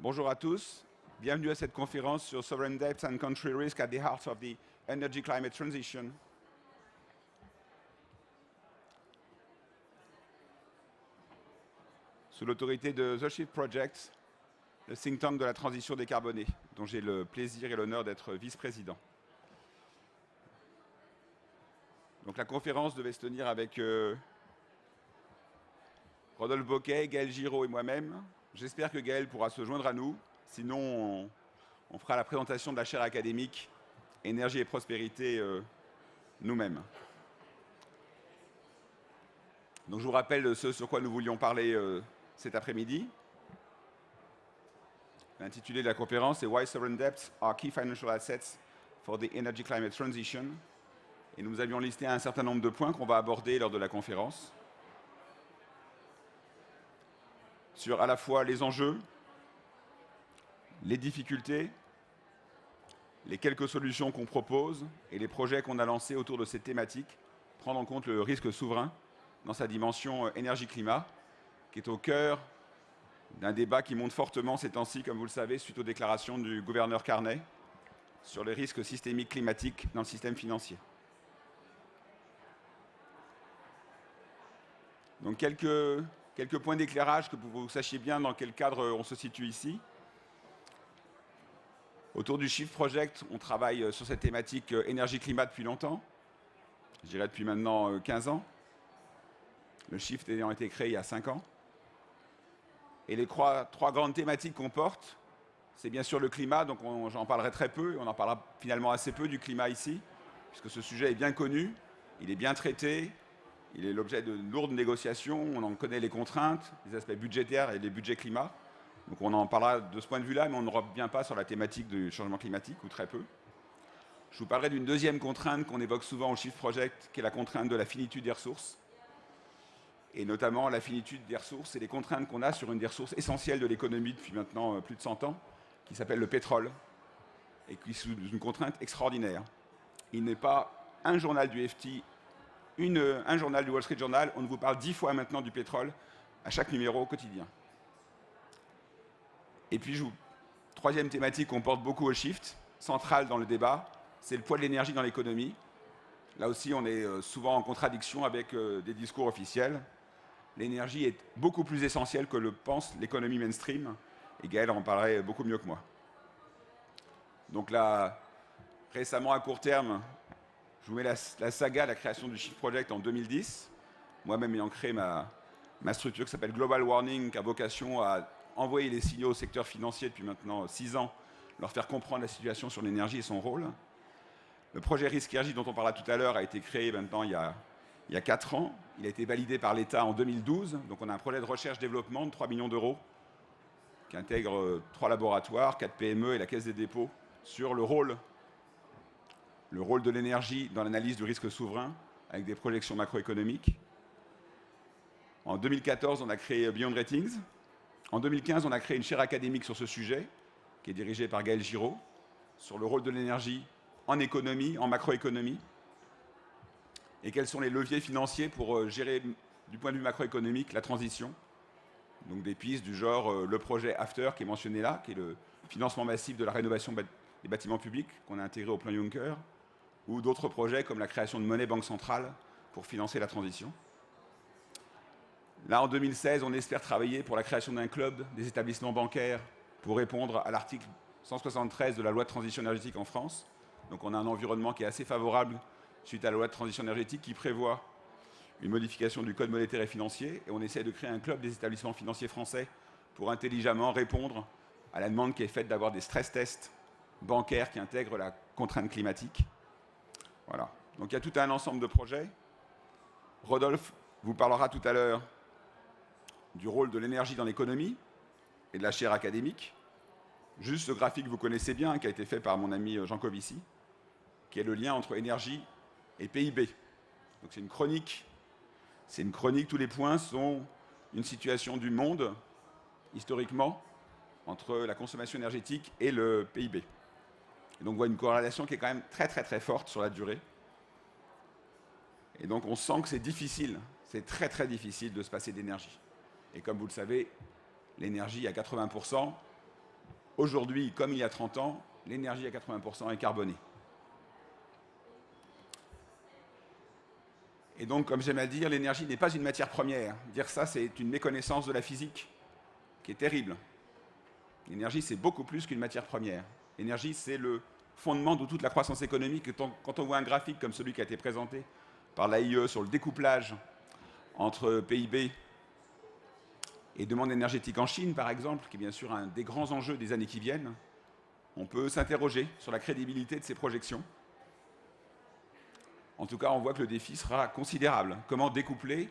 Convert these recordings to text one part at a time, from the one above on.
Bonjour à tous, bienvenue à cette conférence sur Sovereign Debt and Country Risk at the Heart of the Energy Climate Transition. Sous l'autorité de The Shift Project, le think tank de la transition décarbonée, dont j'ai le plaisir et l'honneur d'être vice-président. Donc la conférence devait se tenir avec Rodolphe Boquet, Gaël Giraud et moi-même. J'espère que Gaël pourra se joindre à nous, sinon on fera la présentation de la chaire académique Énergie et prospérité nous-mêmes. Donc je vous rappelle ce sur quoi nous voulions parler cet après-midi. L'intitulé de la conférence est Why Sovereign Debts are Key Financial Assets for the Energy Climate Transition. Et nous avions listé un certain nombre de points qu'on va aborder lors de la conférence. Sur à la fois les enjeux, les difficultés, les quelques solutions qu'on propose et les projets qu'on a lancés autour de cette thématique, prendre en compte le risque souverain dans sa dimension énergie-climat, qui est au cœur d'un débat qui monte fortement ces temps-ci, comme vous le savez, suite aux déclarations du gouverneur Carnet sur les risques systémiques climatiques dans le système financier. Donc quelques points d'éclairage que vous sachiez bien dans quel cadre on se situe ici. Autour du Shift Project, on travaille sur cette thématique énergie-climat depuis longtemps, je dirais depuis maintenant 15 ans, le Shift ayant été créé il y a 5 ans. Et les trois grandes thématiques qu'on porte, c'est bien sûr le climat, donc j'en parlerai très peu, on en parlera finalement assez peu du climat ici, puisque ce sujet est bien connu, il est bien traité, il est l'objet de lourdes négociations, on en connaît les contraintes, les aspects budgétaires et les budgets climat. Donc on en parlera de ce point de vue-là, mais on ne revient pas sur la thématique du changement climatique, ou très peu. Je vous parlerai d'une deuxième contrainte qu'on évoque souvent au Shift Project, qui est la contrainte de la finitude des ressources. Et notamment la finitude des ressources et les contraintes qu'on a sur une des ressources essentielles de l'économie depuis maintenant plus de 100 ans, qui s'appelle le pétrole, et qui est sous une contrainte extraordinaire. Il n'est pas un journal du FT, un journal du Wall Street Journal, on vous parle 10 fois maintenant du pétrole à chaque numéro quotidien. Et puis, troisième thématique qu'on porte beaucoup au Shift, centrale dans le débat, c'est le poids de l'énergie dans l'économie. Là aussi, on est souvent en contradiction avec des discours officiels. L'énergie est beaucoup plus essentielle que le pense l'économie mainstream, et Gaël en parlerait beaucoup mieux que moi. Donc là, récemment, à court terme, je vous mets la saga, la création du Shift Project en 2010, moi-même ayant créé ma structure qui s'appelle Global Warning, qui a vocation à envoyer les signaux au secteur financier depuis maintenant 6 ans, leur faire comprendre la situation sur l'énergie et son rôle. Le projet RISC-ENERGIE dont on parlera tout à l'heure a été créé maintenant il y a 4 ans. Il a été validé par l'État en 2012. Donc on a un projet de recherche-développement de 3 millions d'euros qui intègre 3 laboratoires, 4 PME et la Caisse des dépôts sur le rôle de l'énergie dans l'analyse du risque souverain avec des projections macroéconomiques. En 2014, on a créé Beyond Ratings. En 2015, on a créé une chaire académique sur ce sujet, qui est dirigée par Gaël Giraud, sur le rôle de l'énergie en économie, en macroéconomie, et quels sont les leviers financiers pour gérer, du point de vue macroéconomique, la transition. Donc des pistes du genre le projet AFTER, qui est mentionné là, qui est le financement massif de la rénovation des bâtiments publics, qu'on a intégré au plan Juncker, ou d'autres projets comme la création de monnaie banque centrale pour financer la transition. Là, en 2016, on espère travailler pour la création d'un club des établissements bancaires pour répondre à l'article 173 de la loi de transition énergétique en France. Donc on a un environnement qui est assez favorable suite à la loi de transition énergétique qui prévoit une modification du code monétaire et financier. Et on essaie de créer un club des établissements financiers français pour intelligemment répondre à la demande qui est faite d'avoir des stress tests bancaires qui intègrent la contrainte climatique. Voilà. Donc il y a tout un ensemble de projets. Rodolphe vous parlera tout à l'heure du rôle de l'énergie dans l'économie et de la chaire académique. Juste ce graphique que vous connaissez bien, qui a été fait par mon ami Jean Covici, qui est le lien entre énergie et PIB. Donc c'est une chronique. Tous les points sont une situation du monde, historiquement, entre la consommation énergétique et le PIB. Et donc on voit une corrélation qui est quand même très très très forte sur la durée. Et donc on sent que c'est difficile, c'est très très difficile de se passer d'énergie. Et comme vous le savez, l'énergie à 80%, aujourd'hui, comme il y a 30 ans, l'énergie à 80% est carbonée. Et donc, comme j'aime à dire, l'énergie n'est pas une matière première. Dire ça, c'est une méconnaissance de la physique qui est terrible. L'énergie, c'est beaucoup plus qu'une matière première. L'énergie, c'est le fondement de toute la croissance économique. Quand on voit un graphique comme celui qui a été présenté par l'AIE sur le découplage entre PIB et demande énergétique en Chine, par exemple, qui est bien sûr un des grands enjeux des années qui viennent, on peut s'interroger sur la crédibilité de ces projections. En tout cas, on voit que le défi sera considérable. Comment découpler?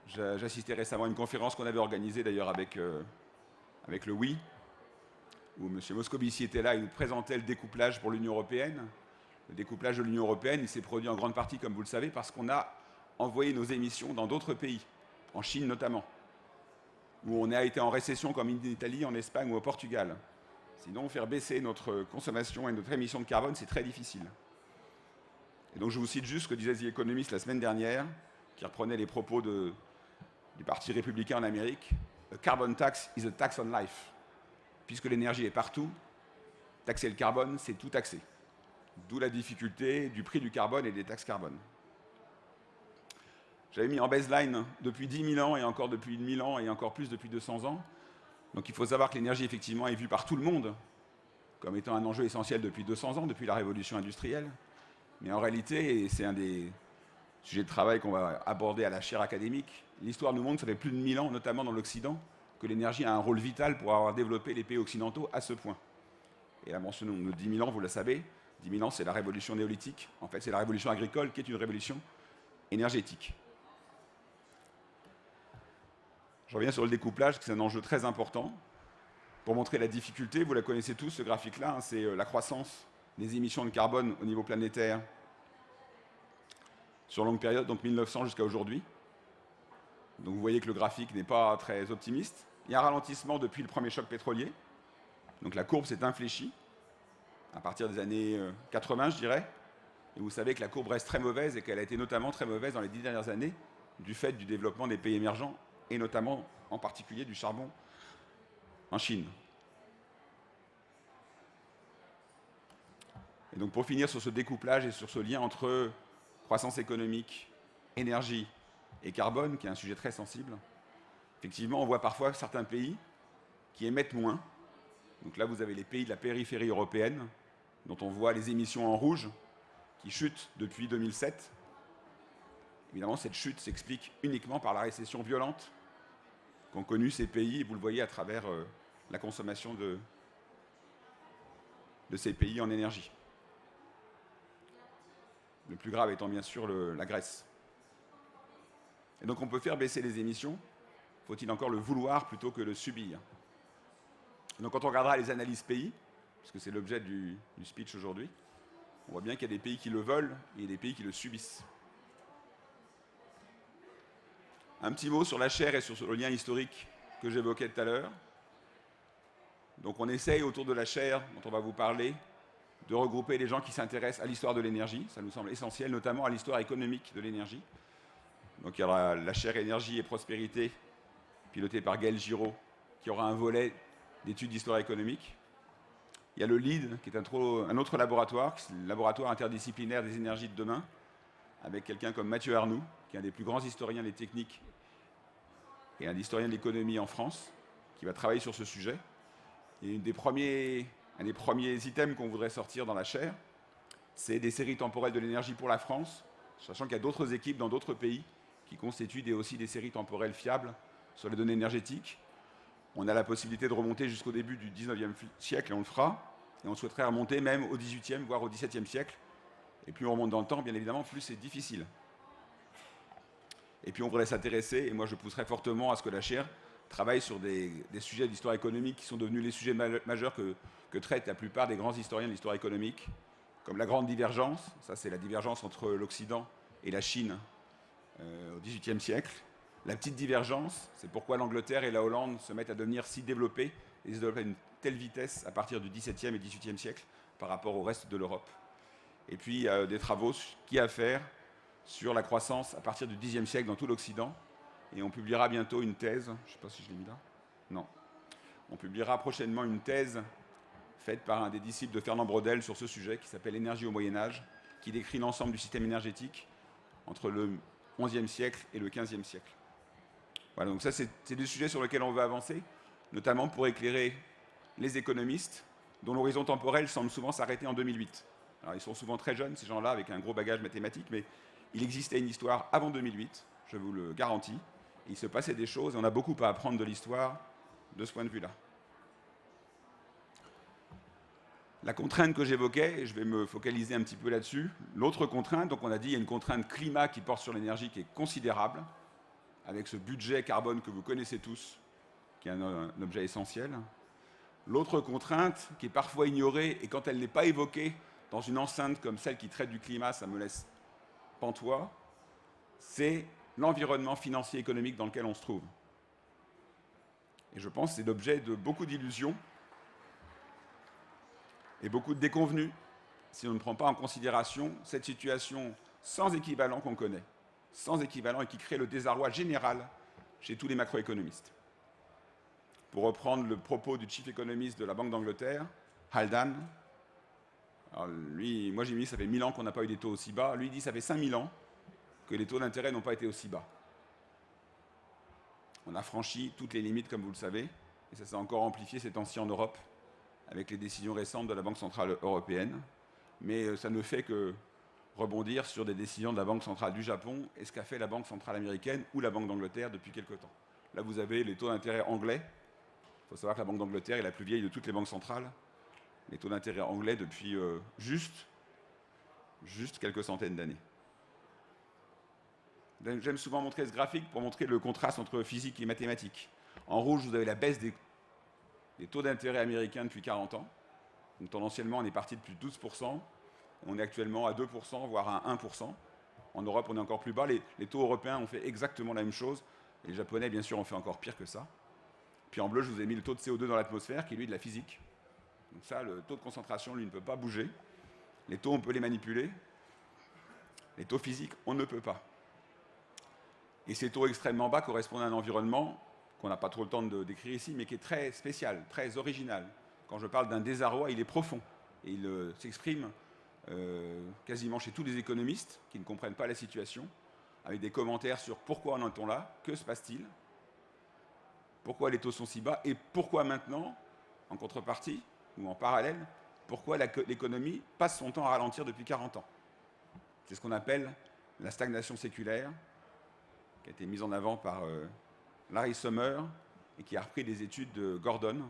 J'assistais récemment à une conférence qu'on avait organisée d'ailleurs avec le WI, où M. Moscovici était là, il nous présentait le découplage pour l'Union européenne. Le découplage de l'Union européenne, il s'est produit en grande partie, comme vous le savez, parce qu'on a envoyé nos émissions dans d'autres pays, en Chine notamment, où on a été en récession comme en Italie, en Espagne ou au Portugal. Sinon, faire baisser notre consommation et notre émission de carbone, c'est très difficile. Et donc je vous cite juste ce que disait The Economist la semaine dernière, qui reprenait les propos du Parti républicain en Amérique. A carbon tax is a tax on life. Puisque l'énergie est partout, taxer le carbone, c'est tout taxer. D'où la difficulté du prix du carbone et des taxes carbone. J'avais mis en baseline depuis 10 000 ans et encore depuis 1000 ans et encore plus depuis 200 ans. Donc il faut savoir que l'énergie, effectivement, est vue par tout le monde comme étant un enjeu essentiel depuis 200 ans, depuis la révolution industrielle. Mais en réalité, et c'est un des sujets de travail qu'on va aborder à la chaire académique, l'histoire nous montre que ça fait plus de 1000 ans, notamment dans l'Occident, que l'énergie a un rôle vital pour avoir développé les pays occidentaux à ce point. Et la mention de 10 000 ans, vous le savez, 10 000 ans, c'est la révolution néolithique. En fait, c'est la révolution agricole qui est une révolution énergétique. Je reviens sur le découplage, c'est un enjeu très important. Pour montrer la difficulté, vous la connaissez tous, ce graphique-là, c'est la croissance des émissions de carbone au niveau planétaire sur longue période, donc 1900 jusqu'à aujourd'hui. Donc vous voyez que le graphique n'est pas très optimiste. Il y a un ralentissement depuis le premier choc pétrolier. Donc la courbe s'est infléchie à partir des années 80, je dirais. Et vous savez que la courbe reste très mauvaise et qu'elle a été notamment très mauvaise dans les 10 dernières années du fait du développement des pays émergents et notamment en particulier du charbon en Chine. Et donc pour finir sur ce découplage et sur ce lien entre croissance économique, énergie et carbone, qui est un sujet très sensible, effectivement on voit parfois certains pays qui émettent moins. Donc là vous avez les pays de la périphérie européenne, dont on voit les émissions en rouge, qui chutent depuis 2007. Évidemment cette chute s'explique uniquement par la récession violente qu'ont connue ces pays, et vous le voyez à travers la consommation de ces pays en énergie. Le plus grave étant bien sûr la Grèce. Et donc on peut faire baisser les émissions, faut-il encore le vouloir plutôt que le subir. Donc quand on regardera les analyses pays, puisque c'est l'objet du speech aujourd'hui, on voit bien qu'il y a des pays qui le veulent et des pays qui le subissent. Un petit mot sur la chaire et sur le lien historique que j'évoquais tout à l'heure. Donc on essaye autour de la chaire, dont on va vous parler, de regrouper les gens qui s'intéressent à l'histoire de l'énergie. Ça nous semble essentiel, notamment à l'histoire économique de l'énergie. Donc il y aura la chaire énergie et prospérité, pilotée par Gaël Giraud, qui aura un volet d'études d'histoire économique. Il y a le LEAD, qui est un autre laboratoire, le laboratoire interdisciplinaire des énergies de demain, avec quelqu'un comme Mathieu Arnoux, qui est un des plus grands historiens des techniques et un historien de l'économie en France, qui va travailler sur ce sujet. Et un des premiers items qu'on voudrait sortir dans la chaire, c'est des séries temporelles de l'énergie pour la France, sachant qu'il y a d'autres équipes dans d'autres pays qui constituent aussi des séries temporelles fiables sur les données énergétiques. On a la possibilité de remonter jusqu'au début du 19e siècle, et on le fera. Et on souhaiterait remonter même au 18e, voire au 17e siècle. Et plus on remonte dans le temps, bien évidemment, plus c'est difficile. Et puis on voudrait s'intéresser, et moi je pousserais fortement à ce que la chaire travaille sur des sujets d'histoire économique qui sont devenus les sujets majeurs que traitent la plupart des grands historiens de l'histoire économique, comme la grande divergence, ça c'est la divergence entre l'Occident et la Chine au XVIIIe siècle. La petite divergence, c'est pourquoi l'Angleterre et la Hollande se mettent à devenir si développées et se développent à une telle vitesse à partir du XVIIe et XVIIIe siècle par rapport au reste de l'Europe. Et puis des travaux qui à faire sur la croissance à partir du Xe siècle dans tout l'Occident. Et on publiera bientôt une thèse, je ne sais pas si je l'ai mis là, non. On publiera prochainement une thèse faite par un des disciples de Fernand Braudel sur ce sujet, qui s'appelle Énergie au Moyen-Âge, qui décrit l'ensemble du système énergétique entre le XIe siècle et le XVe siècle. Voilà, donc ça, c'est des sujets sur lesquels on veut avancer, notamment pour éclairer les économistes, dont l'horizon temporel semble souvent s'arrêter en 2008. Alors, ils sont souvent très jeunes, ces gens-là, avec un gros bagage mathématique, mais il existait une histoire avant 2008, je vous le garantis. Il se passait des choses, et on a beaucoup à apprendre de l'histoire de ce point de vue-là. La contrainte que j'évoquais, et je vais me focaliser un petit peu là-dessus, l'autre contrainte, donc on a dit, il y a une contrainte climat qui porte sur l'énergie qui est considérable, avec ce budget carbone que vous connaissez tous, qui est un objet essentiel. L'autre contrainte, qui est parfois ignorée, et quand elle n'est pas évoquée dans une enceinte comme celle qui traite du climat, ça me laisse pantois, c'est l'environnement financier et économique dans lequel on se trouve. Et je pense que c'est l'objet de beaucoup d'illusions et beaucoup de déconvenues si on ne prend pas en considération cette situation sans équivalent qu'on connaît, sans équivalent et qui crée le désarroi général chez tous les macroéconomistes. Pour reprendre le propos du chief économiste de la Banque d'Angleterre, Haldane, alors lui, moi j'ai mis ça fait 1000 ans qu'on n'a pas eu des taux aussi bas, lui il dit ça fait 5000 ans que les taux d'intérêt n'ont pas été aussi bas. On a franchi toutes les limites, comme vous le savez, et ça s'est encore amplifié ces temps-ci en Europe, avec les décisions récentes de la Banque centrale européenne. Mais ça ne fait que rebondir sur des décisions de la Banque centrale du Japon et ce qu'a fait la Banque centrale américaine ou la Banque d'Angleterre depuis quelque temps. Là, vous avez les taux d'intérêt anglais. Il faut savoir que la Banque d'Angleterre est la plus vieille de toutes les banques centrales. Les taux d'intérêt anglais depuis juste quelques centaines d'années. J'aime souvent montrer ce graphique pour montrer le contraste entre physique et mathématiques. En rouge, vous avez la baisse des taux d'intérêt américains depuis 40 ans. Donc tendanciellement, on est parti depuis 12%. On est actuellement à 2%, voire à 1%. En Europe, on est encore plus bas. Les taux européens ont fait exactement la même chose. Et les Japonais, bien sûr, ont fait encore pire que ça. Puis en bleu, je vous ai mis le taux de CO2 dans l'atmosphère, qui est lui de la physique. Donc ça, le taux de concentration, lui, ne peut pas bouger. Les taux, on peut les manipuler. Les taux physiques, on ne peut pas. Et ces taux extrêmement bas correspondent à un environnement qu'on n'a pas trop le temps de décrire ici, mais qui est très spécial, très original. Quand je parle d'un désarroi, il est profond. Et il s'exprime quasiment chez tous les économistes qui ne comprennent pas la situation, avec des commentaires sur pourquoi en est-on là, que se passe-t-il, pourquoi les taux sont si bas, et pourquoi maintenant, en contrepartie, ou en parallèle, pourquoi l'économie passe son temps à ralentir depuis 40 ans. C'est ce qu'on appelle la stagnation séculaire, qui a été mise en avant par Larry Summers et qui a repris des études de Gordon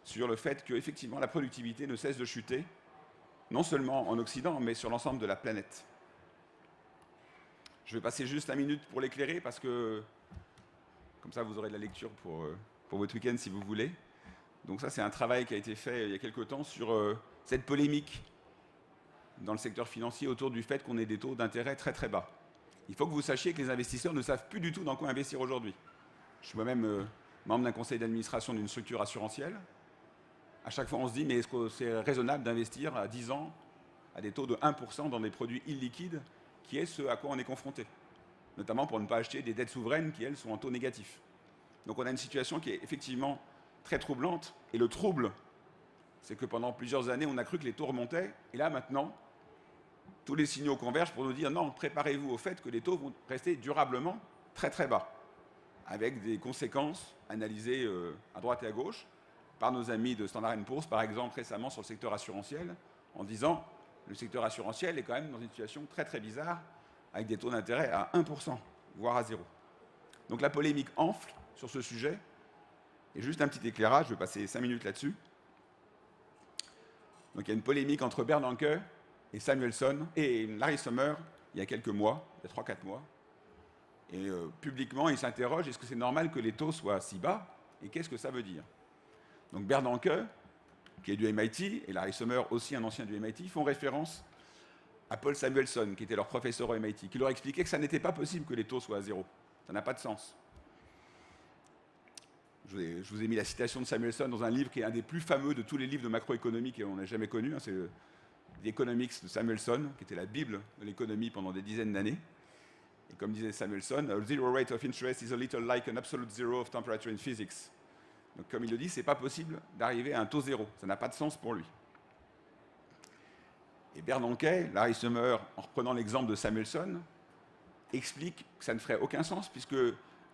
sur le fait qu'effectivement la productivité ne cesse de chuter, non seulement en Occident, mais sur l'ensemble de la planète. Je vais passer juste 1 minute pour l'éclairer, parce que comme ça vous aurez de la lecture pour votre week-end si vous voulez. Donc ça, c'est un travail qui a été fait il y a quelque temps sur cette polémique dans le secteur financier autour du fait qu'on ait des taux d'intérêt très très bas. Il faut que vous sachiez que les investisseurs ne savent plus du tout dans quoi investir aujourd'hui. Je suis moi-même membre d'un conseil d'administration d'une structure assurantielle. À chaque fois, on se dit, mais est-ce que c'est raisonnable d'investir à 10 ans à des taux de 1% dans des produits illiquides, qui est ce à quoi on est confronté, notamment pour ne pas acheter des dettes souveraines qui, elles, sont en taux négatif. Donc on a une situation qui est effectivement très troublante. Et le trouble, c'est que pendant plusieurs années, on a cru que les taux remontaient. Et là, maintenant, tous les signaux convergent pour nous dire non, préparez-vous au fait que les taux vont rester durablement très très bas, avec des conséquences analysées à droite et à gauche par nos amis de Standard & Poor's, par exemple récemment sur le secteur assurantiel, en disant le secteur assurantiel est quand même dans une situation très très bizarre, avec des taux d'intérêt à 1%, voire à 0. Donc la polémique enfle sur ce sujet. Et juste un petit éclairage, je vais passer 5 minutes là-dessus. Donc il y a une polémique entre Bernanke et Samuelson et Larry Summers il y a quelques mois, il y a 3-4 mois. Et publiquement, ils s'interrogent, est-ce que c'est normal que les taux soient si bas, et qu'est-ce que ça veut dire? Donc Bernanke, qui est du MIT, et Larry Summers, aussi un ancien du MIT, font référence à Paul Samuelson, qui était leur professeur au MIT, qui leur expliquait que ça n'était pas possible que les taux soient à 0. Ça n'a pas de sens. Je vous ai mis la citation de Samuelson dans un livre qui est un des plus fameux de tous les livres de macroéconomie qu'on n'a jamais connu. C'est The Economics de Samuelson, qui était la Bible de l'économie pendant des dizaines d'années. Et comme disait Samuelson, a zero rate of interest is a little like an absolute zero of temperature in physics. Donc, comme il le dit, ce n'est pas possible d'arriver à un taux zéro. Ça n'a pas de sens pour lui. Et Bernanke, Larry Summers, en reprenant l'exemple de Samuelson, explique que ça ne ferait aucun sens, puisque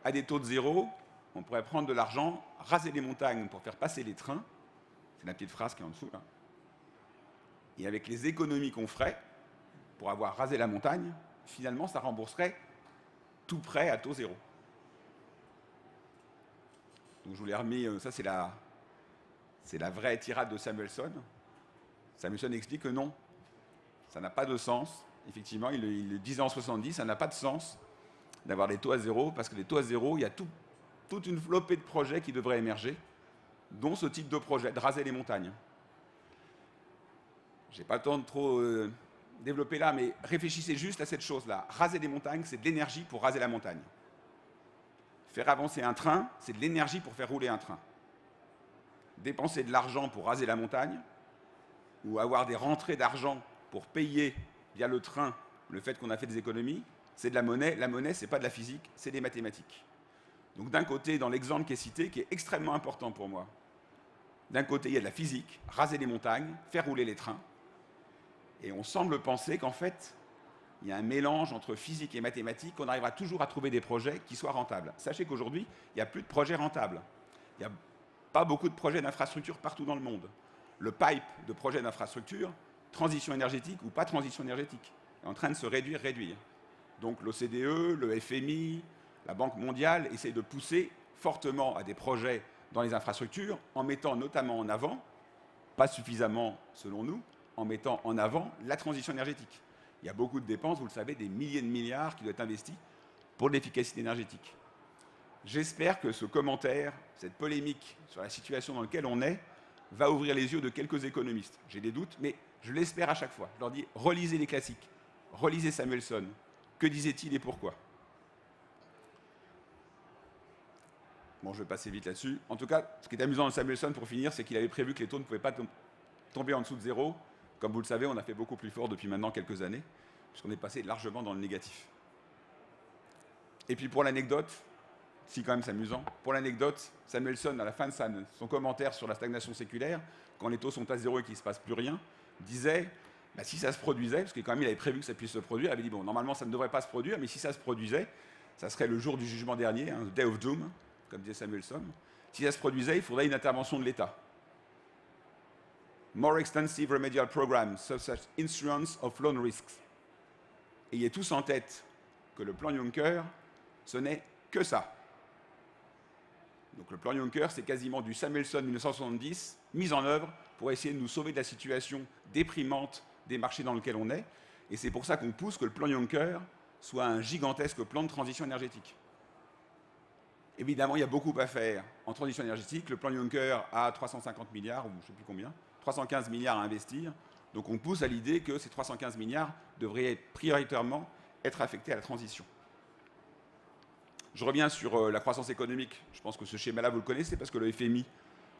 à des taux de zéro, on pourrait prendre de l'argent, raser les montagnes pour faire passer les trains, c'est la petite phrase qui est en dessous, là. Et avec les économies qu'on ferait, pour avoir rasé la montagne, finalement, ça rembourserait tout prêt à taux zéro. Donc je vous l'ai remis, ça c'est la vraie tirade de Samuelson. Samuelson explique que non, ça n'a pas de sens. Effectivement, il le disait en 70, ça n'a pas de sens d'avoir des taux à zéro, parce que les taux à zéro, il y a toute une flopée de projets qui devraient émerger, dont ce type de projet, de raser les montagnes. Je n'ai pas le temps de trop développer là, mais réfléchissez juste à cette chose-là. Raser des montagnes, c'est de l'énergie pour raser la montagne. Faire avancer un train, c'est de l'énergie pour faire rouler un train. Dépenser de l'argent pour raser la montagne, ou avoir des rentrées d'argent pour payer via le train le fait qu'on a fait des économies, c'est de la monnaie. La monnaie, ce n'est pas de la physique, c'est des mathématiques. Donc d'un côté, dans l'exemple qui est cité, qui est extrêmement important pour moi, d'un côté, il y a de la physique, raser les montagnes, faire rouler les trains, et on semble penser qu'en fait, il y a un mélange entre physique et mathématiques, qu'on arrivera toujours à trouver des projets qui soient rentables. Sachez qu'aujourd'hui, il n'y a plus de projets rentables. Il n'y a pas beaucoup de projets d'infrastructure partout dans le monde. Le pipe de projets d'infrastructure, transition énergétique ou pas transition énergétique, est en train de se réduire. Donc l'OCDE, le FMI, la Banque mondiale essayent de pousser fortement à des projets dans les infrastructures, en mettant notamment en avant, pas suffisamment selon nous, en mettant en avant la transition énergétique. Il y a beaucoup de dépenses, vous le savez, des milliers de milliards qui doivent être investis pour l'efficacité énergétique. J'espère que ce commentaire, cette polémique sur la situation dans laquelle on est, va ouvrir les yeux de quelques économistes. J'ai des doutes, mais je l'espère à chaque fois. Je leur dis, relisez les classiques, relisez Samuelson. Que disait-il et pourquoi? Bon, je vais passer vite là-dessus. En tout cas, ce qui est amusant dans Samuelson, pour finir, c'est qu'il avait prévu que les taux ne pouvaient pas tomber en dessous de zéro. Comme vous le savez, on a fait beaucoup plus fort depuis maintenant quelques années, puisqu'on est passé largement dans le négatif. Et puis pour l'anecdote, si quand même c'est amusant, pour l'anecdote, Samuelson, à la fin de son commentaire sur la stagnation séculaire, quand les taux sont à zéro et qu'il ne se passe plus rien, disait, bah, si ça se produisait, parce que quand même il avait prévu que ça puisse se produire, il avait dit, bon, normalement ça ne devrait pas se produire, mais si ça se produisait, ça serait le jour du jugement dernier, the day of doom, comme disait Samuelson. Si ça se produisait, il faudrait une intervention de l'État. More extensive remedial programs, such as insurance of loan risks. Et ayez tous en tête que le plan Juncker, ce n'est que ça. Donc le plan Juncker, c'est quasiment du Samuelson 1970, mis en œuvre pour essayer de nous sauver de la situation déprimante des marchés dans lesquels on est. Et c'est pour ça qu'on pousse que le plan Juncker soit un gigantesque plan de transition énergétique. Évidemment, il y a beaucoup à faire en transition énergétique. Le plan Juncker a 350 milliards, ou je ne sais plus combien, 315 milliards à investir. Donc on pousse à l'idée que ces 315 milliards devraient prioritairement être affectés à la transition. Je reviens sur la croissance économique. Je pense que ce schéma-là, vous le connaissez, parce que le FMI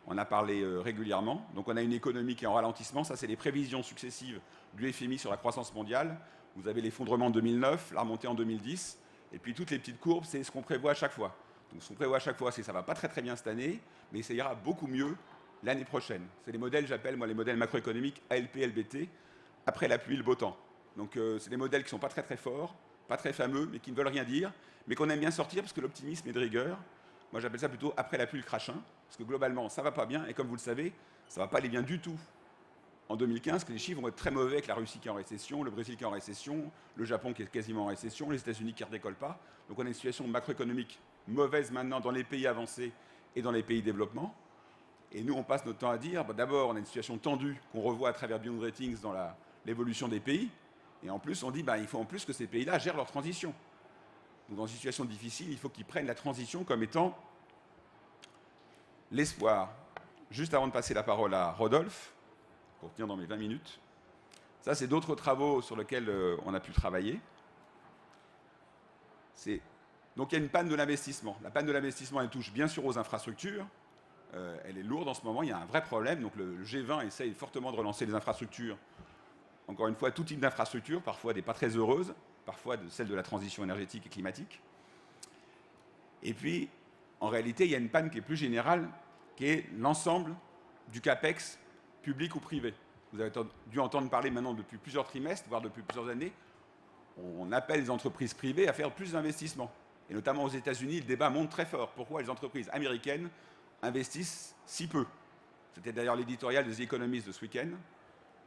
en a parlé régulièrement. Donc on a une économie qui est en ralentissement. Ça, c'est les prévisions successives du FMI sur la croissance mondiale. Vous avez l'effondrement en 2009, la remontée en 2010. Et puis toutes les petites courbes, c'est ce qu'on prévoit à chaque fois. Donc ce qu'on prévoit à chaque fois, c'est que ça ne va pas très bien cette année, mais ça ira beaucoup mieux l'année prochaine. C'est les modèles, j'appelle moi les modèles macroéconomiques ALP, LBT, après la pluie, le beau temps. Donc c'est des modèles qui ne sont pas très forts, pas très fameux, mais qui ne veulent rien dire, mais qu'on aime bien sortir parce que l'optimisme est de rigueur. Moi j'appelle ça plutôt après la pluie, le crachin, parce que globalement ça ne va pas bien, et comme vous le savez, ça ne va pas aller bien du tout en 2015, que les chiffres vont être très mauvais avec la Russie qui est en récession, le Brésil qui est en récession, le Japon qui est quasiment en récession, les États-Unis qui ne redécollent pas. Donc on a une situation macroéconomique mauvaise maintenant dans les pays avancés et dans les pays développement. Et nous, on passe notre temps à dire, bah, d'abord, on a une situation tendue qu'on revoit à travers Beyond Ratings dans l'évolution des pays. Et en plus, on dit, bah, il faut en plus que ces pays-là gèrent leur transition. Donc dans une situation difficile, il faut qu'ils prennent la transition comme étant l'espoir. Juste avant de passer la parole à Rodolphe, pour tenir dans mes 20 minutes, ça, c'est d'autres travaux sur lesquels on a pu travailler. Donc il y a une panne de l'investissement. La panne de l'investissement, elle touche bien sûr aux infrastructures. Elle est lourde en ce moment, il y a un vrai problème. Donc le G20 essaye fortement de relancer les infrastructures. Encore une fois, tout type d'infrastructures, parfois des pas très heureuses, parfois celles de la transition énergétique et climatique. Et puis, en réalité, il y a une panne qui est plus générale, qui est l'ensemble du CAPEX public ou privé. Vous avez dû entendre parler maintenant depuis plusieurs trimestres, voire depuis plusieurs années. On appelle les entreprises privées à faire plus d'investissements. Et notamment aux États-Unis, le débat monte très fort. Pourquoi les entreprises américaines investissent si peu? C'était d'ailleurs l'éditorial des The Economist de ce week-end,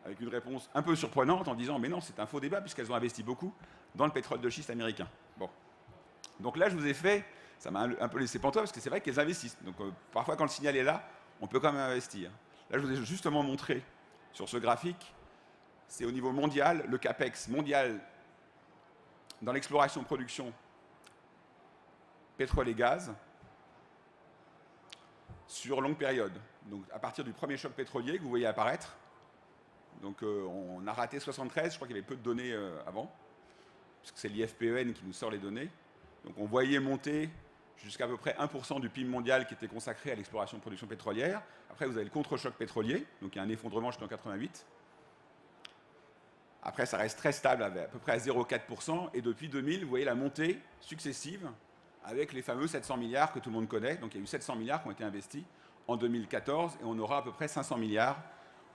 avec une réponse un peu surprenante en disant « Mais non, c'est un faux débat, puisqu'elles ont investi beaucoup dans le pétrole de schiste américain. » Bon. Donc là, je vous ai fait, ça m'a un peu laissé pantois, parce que c'est vrai qu'elles investissent. Donc parfois, quand le signal est là, on peut quand même investir. Là, je vous ai justement montré sur ce graphique, c'est au niveau mondial, le CAPEX mondial dans l'exploration-production pétrole et gaz sur longue période. Donc à partir du premier choc pétrolier que vous voyez apparaître, donc on a raté 73, je crois qu'il y avait peu de données avant, puisque c'est l'IFPEN qui nous sort les données. Donc on voyait monter jusqu'à peu près 1% du PIB mondial qui était consacré à l'exploration-production pétrolière. Après, vous avez le contre-choc pétrolier, donc il y a un effondrement jusqu'en 88. Après, ça reste très stable, à peu près à 0,4%. Et depuis 2000, vous voyez la montée successive avec les fameux 700 milliards que tout le monde connaît. Donc il y a eu 700 milliards qui ont été investis en 2014 et on aura à peu près 500 milliards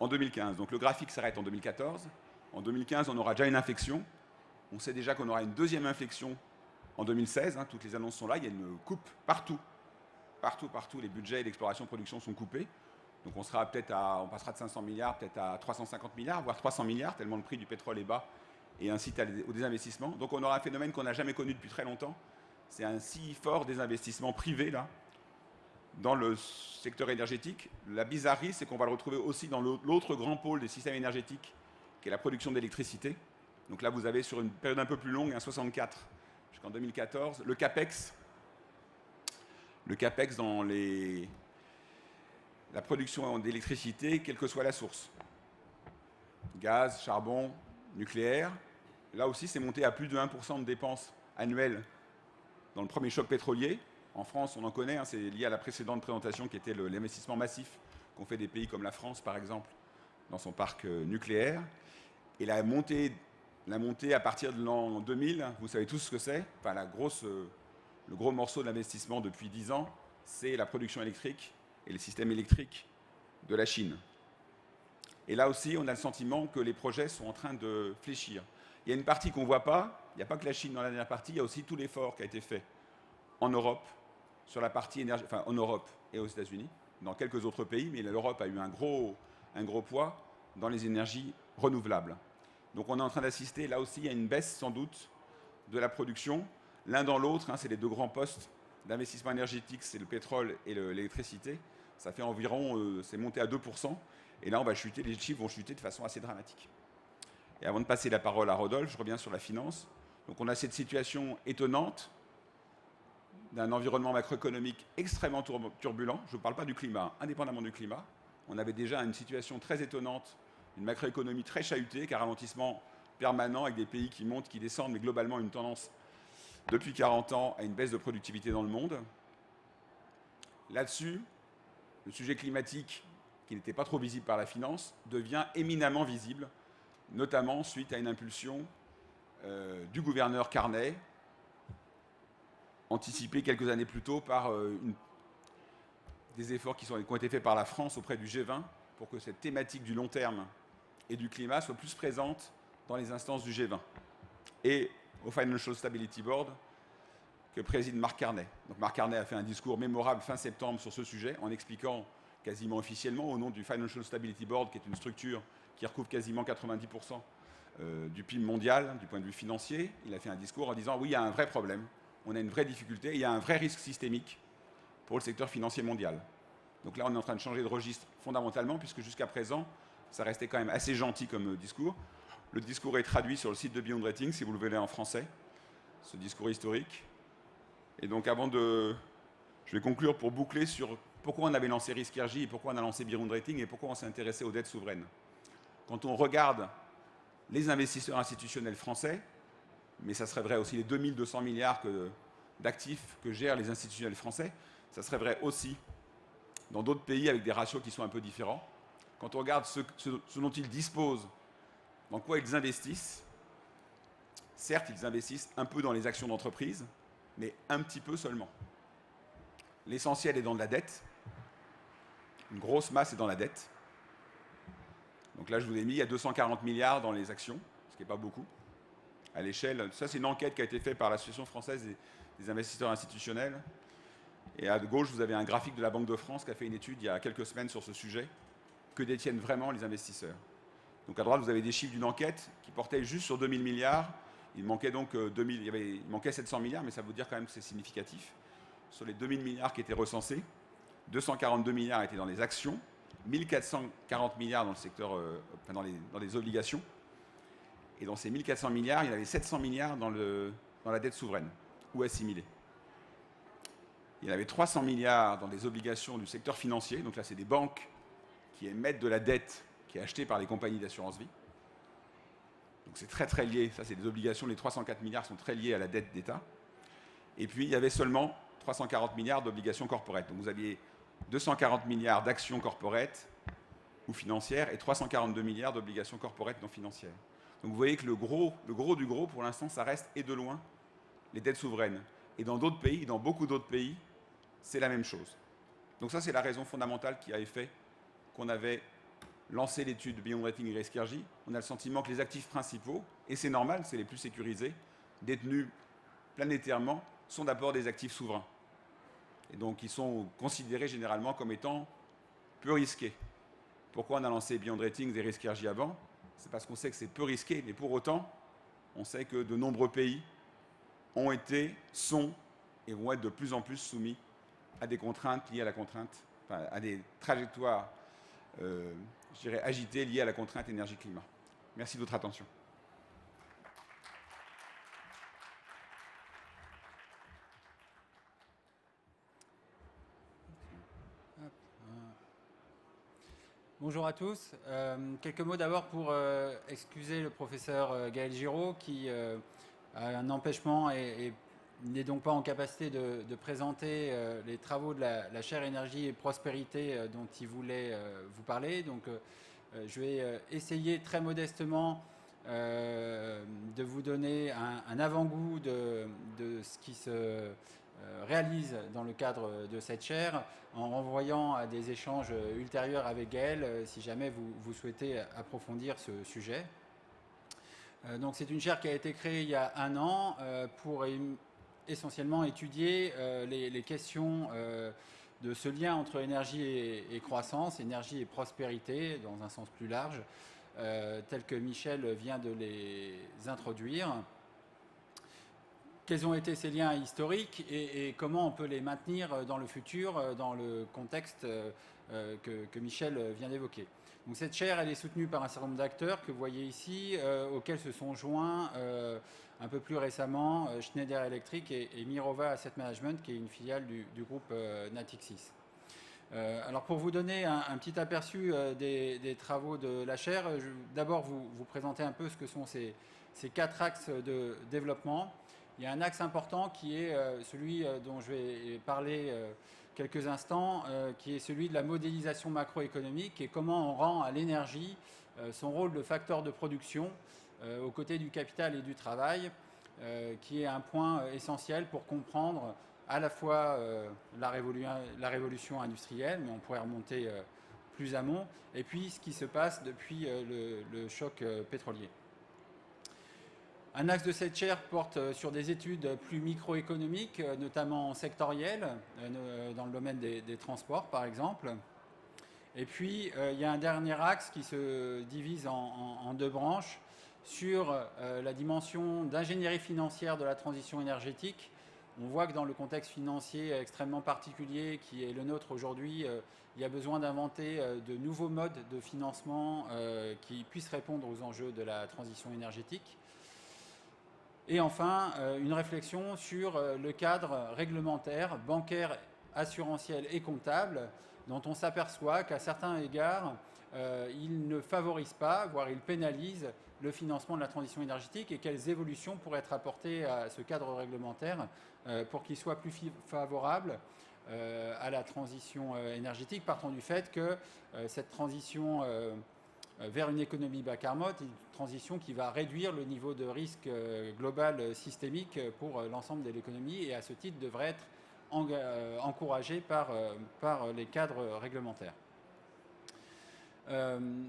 en 2015. Donc le graphique s'arrête en 2014. En 2015, on aura déjà une inflexion. On sait déjà qu'on aura une deuxième inflexion en 2016. Hein, toutes les annonces sont là. Il y a une coupe partout. Partout, les budgets d'exploration-production sont coupés. Donc on passera de 500 milliards peut-être à 350 milliards, voire 300 milliards, tellement le prix du pétrole est bas et incite au désinvestissement. Donc on aura un phénomène qu'on n'a jamais connu depuis très longtemps. C'est un si fort désinvestissement privé, là, dans le secteur énergétique. La bizarrerie, c'est qu'on va le retrouver aussi dans l'autre grand pôle des systèmes énergétiques, qui est la production d'électricité. Donc là, vous avez sur une période un peu plus longue, un 64 jusqu'en 2014, le CAPEX dans la production d'électricité, quelle que soit la source. Gaz, charbon, nucléaire. Là aussi, c'est monté à plus de 1% de dépenses annuelles dans le premier choc pétrolier. En France, on en connaît, hein, c'est lié à la précédente présentation qui était l'investissement massif qu'ont fait des pays comme la France, par exemple, dans son parc nucléaire. Et la montée à partir de l'an 2000, vous savez tous ce que c'est. Enfin, le gros morceau de l'investissement depuis 10 ans, c'est la production électrique et le système électrique de la Chine. Et là aussi, on a le sentiment que les projets sont en train de fléchir. Il y a une partie qu'on ne voit pas, il n'y a pas que la Chine dans la dernière partie, il y a aussi tout l'effort qui a été fait en Europe, sur la partie énergie, enfin en Europe et aux États-Unis, dans quelques autres pays, mais l'Europe a eu un gros poids dans les énergies renouvelables. Donc on est en train d'assister, là aussi, à une baisse sans doute de la production. L'un dans l'autre, hein, c'est les deux grands postes d'investissement énergétique, c'est le pétrole et l'électricité. Ça fait environ, c'est monté à 2%. Et là, les chiffres vont chuter de façon assez dramatique. Et avant de passer la parole à Rodolphe, je reviens sur la finance. Donc on a cette situation étonnante d'un environnement macroéconomique extrêmement turbulent. Je ne parle pas du climat, indépendamment du climat. On avait déjà une situation très étonnante, une macroéconomie très chahutée, un ralentissement permanent avec des pays qui montent, qui descendent, mais globalement une tendance depuis 40 ans à une baisse de productivité dans le monde. Là-dessus, le sujet climatique, qui n'était pas trop visible par la finance, devient éminemment visible, notamment suite à une impulsion du gouverneur Carney, anticipée quelques années plus tôt par des efforts qui ont été faits par la France auprès du G20 pour que cette thématique du long terme et du climat soit plus présente dans les instances du G20 et au Financial Stability Board que préside Mark Carney. Donc Mark Carney a fait un discours mémorable fin septembre sur ce sujet en expliquant quasiment officiellement au nom du Financial Stability Board, qui est une structure qui recouvre quasiment 90% du PIB mondial, du point de vue financier. Il a fait un discours en disant « Oui, il y a un vrai problème, on a une vraie difficulté, il y a un vrai risque systémique pour le secteur financier mondial. » Donc là, on est en train de changer de registre fondamentalement, puisque jusqu'à présent, ça restait quand même assez gentil comme discours. Le discours est traduit sur le site de Beyond Rating, si vous le voulez en français, ce discours historique. Et donc je vais conclure pour boucler sur pourquoi on avait lancé RiskRJ et pourquoi on a lancé Beyond Rating et pourquoi on s'est intéressé aux dettes souveraines. Quand on regarde les investisseurs institutionnels français, mais ça serait vrai aussi les 2200 milliards d'actifs que gèrent les institutionnels français, ça serait vrai aussi dans d'autres pays avec des ratios qui sont un peu différents. Quand on regarde ce dont ils disposent, dans quoi ils investissent, certes, ils investissent un peu dans les actions d'entreprise, mais un petit peu seulement. L'essentiel est dans de la dette. Une grosse masse est dans la dette. Donc là, je vous ai mis, il y a 240 milliards dans les actions, ce qui n'est pas beaucoup. À l'échelle, ça c'est une enquête qui a été faite par l'Association française des investisseurs institutionnels. Et à gauche, vous avez un graphique de la Banque de France qui a fait une étude il y a quelques semaines sur ce sujet. Que détiennent vraiment les investisseurs? Donc à droite, vous avez des chiffres d'une enquête qui portait juste sur 2000 milliards. Il manquait donc il manquait 700 milliards, mais ça veut dire quand même que c'est significatif. Sur les 2000 milliards qui étaient recensés, 242 milliards étaient dans les actions, 1440 milliards dans le secteur, dans les obligations. Et dans ces 1400 milliards, il y en avait 700 milliards dans la dette souveraine ou assimilée. Il y en avait 300 milliards dans des obligations du secteur financier. Donc là, c'est des banques qui émettent de la dette qui est achetée par les compagnies d'assurance vie. Donc c'est très très lié. Ça, c'est des obligations. Les 304 milliards sont très liés à la dette d'État. Et puis, il y avait seulement 340 milliards d'obligations corporate. Donc vous aviez 240 milliards d'actions corporate ou financières et 342 milliards d'obligations corporate non financières. Donc vous voyez que le gros du gros, pour l'instant, ça reste et de loin les dettes souveraines. Et dans d'autres pays, dans beaucoup d'autres pays, c'est la même chose. Donc ça, c'est la raison fondamentale qui avait fait qu'on avait lancé l'étude Beyond Rating et Riskergy. On a le sentiment que les actifs principaux, et c'est normal, c'est les plus sécurisés, détenus planétairement, sont d'abord des actifs souverains. Et donc, ils sont considérés généralement comme étant peu risqués. Pourquoi on a lancé Beyond Ratings et Riskergy avant? C'est parce qu'on sait que c'est peu risqué, mais pour autant, on sait que de nombreux pays ont été, sont et vont être de plus en plus soumis à des contraintes liées à la contrainte, enfin, à des trajectoires, je dirais, agitées liées à la contrainte énergie-climat. Merci de votre attention. Bonjour à tous. Quelques mots d'abord pour excuser le professeur Gaël Giraud qui a un empêchement et n'est donc pas en capacité de présenter les travaux de la chaire énergie et prospérité dont il voulait vous parler. Donc je vais essayer très modestement de vous donner un avant-goût de ce qui se réalise dans le cadre de cette chaire, en renvoyant à des échanges ultérieurs avec Gaël si jamais vous souhaitez approfondir ce sujet. Donc c'est une chaire qui a été créée il y a 1 an pour essentiellement étudier les questions de ce lien entre énergie et croissance, énergie et prospérité dans un sens plus large, tel que Michel vient de les introduire. Quels ont été ces liens historiques et comment on peut les maintenir dans le futur, dans le contexte que Michel vient d'évoquer. Donc cette chaire, elle est soutenue par un certain nombre d'acteurs que vous voyez ici, auxquels se sont joints un peu plus récemment Schneider Electric et Mirova Asset Management, qui est une filiale du groupe Natixis. Alors pour vous donner un petit aperçu des travaux de la chaire, je vais d'abord vous présenter un peu ce que sont ces 4 axes de développement. Il y a un axe important qui est celui dont je vais parler quelques instants, qui est celui de la modélisation macroéconomique et comment on rend à l'énergie son rôle de facteur de production aux côtés du capital et du travail, qui est un point essentiel pour comprendre à la fois la révolution industrielle, mais on pourrait remonter plus amont, et puis ce qui se passe depuis le choc pétrolier. Un axe de cette chaire porte sur des études plus microéconomiques, notamment sectorielles, dans le domaine des transports par exemple. Et puis il y a un dernier axe qui se divise en 2 branches sur la dimension d'ingénierie financière de la transition énergétique. On voit que dans le contexte financier extrêmement particulier qui est le nôtre aujourd'hui, il y a besoin d'inventer de nouveaux modes de financement qui puissent répondre aux enjeux de la transition énergétique. Et enfin, une réflexion sur le cadre réglementaire, bancaire, assurantiel et comptable, dont on s'aperçoit qu'à certains égards, il ne favorise pas, voire il pénalise le financement de la transition énergétique et quelles évolutions pourraient être apportées à ce cadre réglementaire pour qu'il soit plus favorable à la transition énergétique, partant du fait que cette transition vers une économie bas carbone, une transition qui va réduire le niveau de risque global systémique pour l'ensemble de l'économie et à ce titre devrait être encouragée par les cadres réglementaires.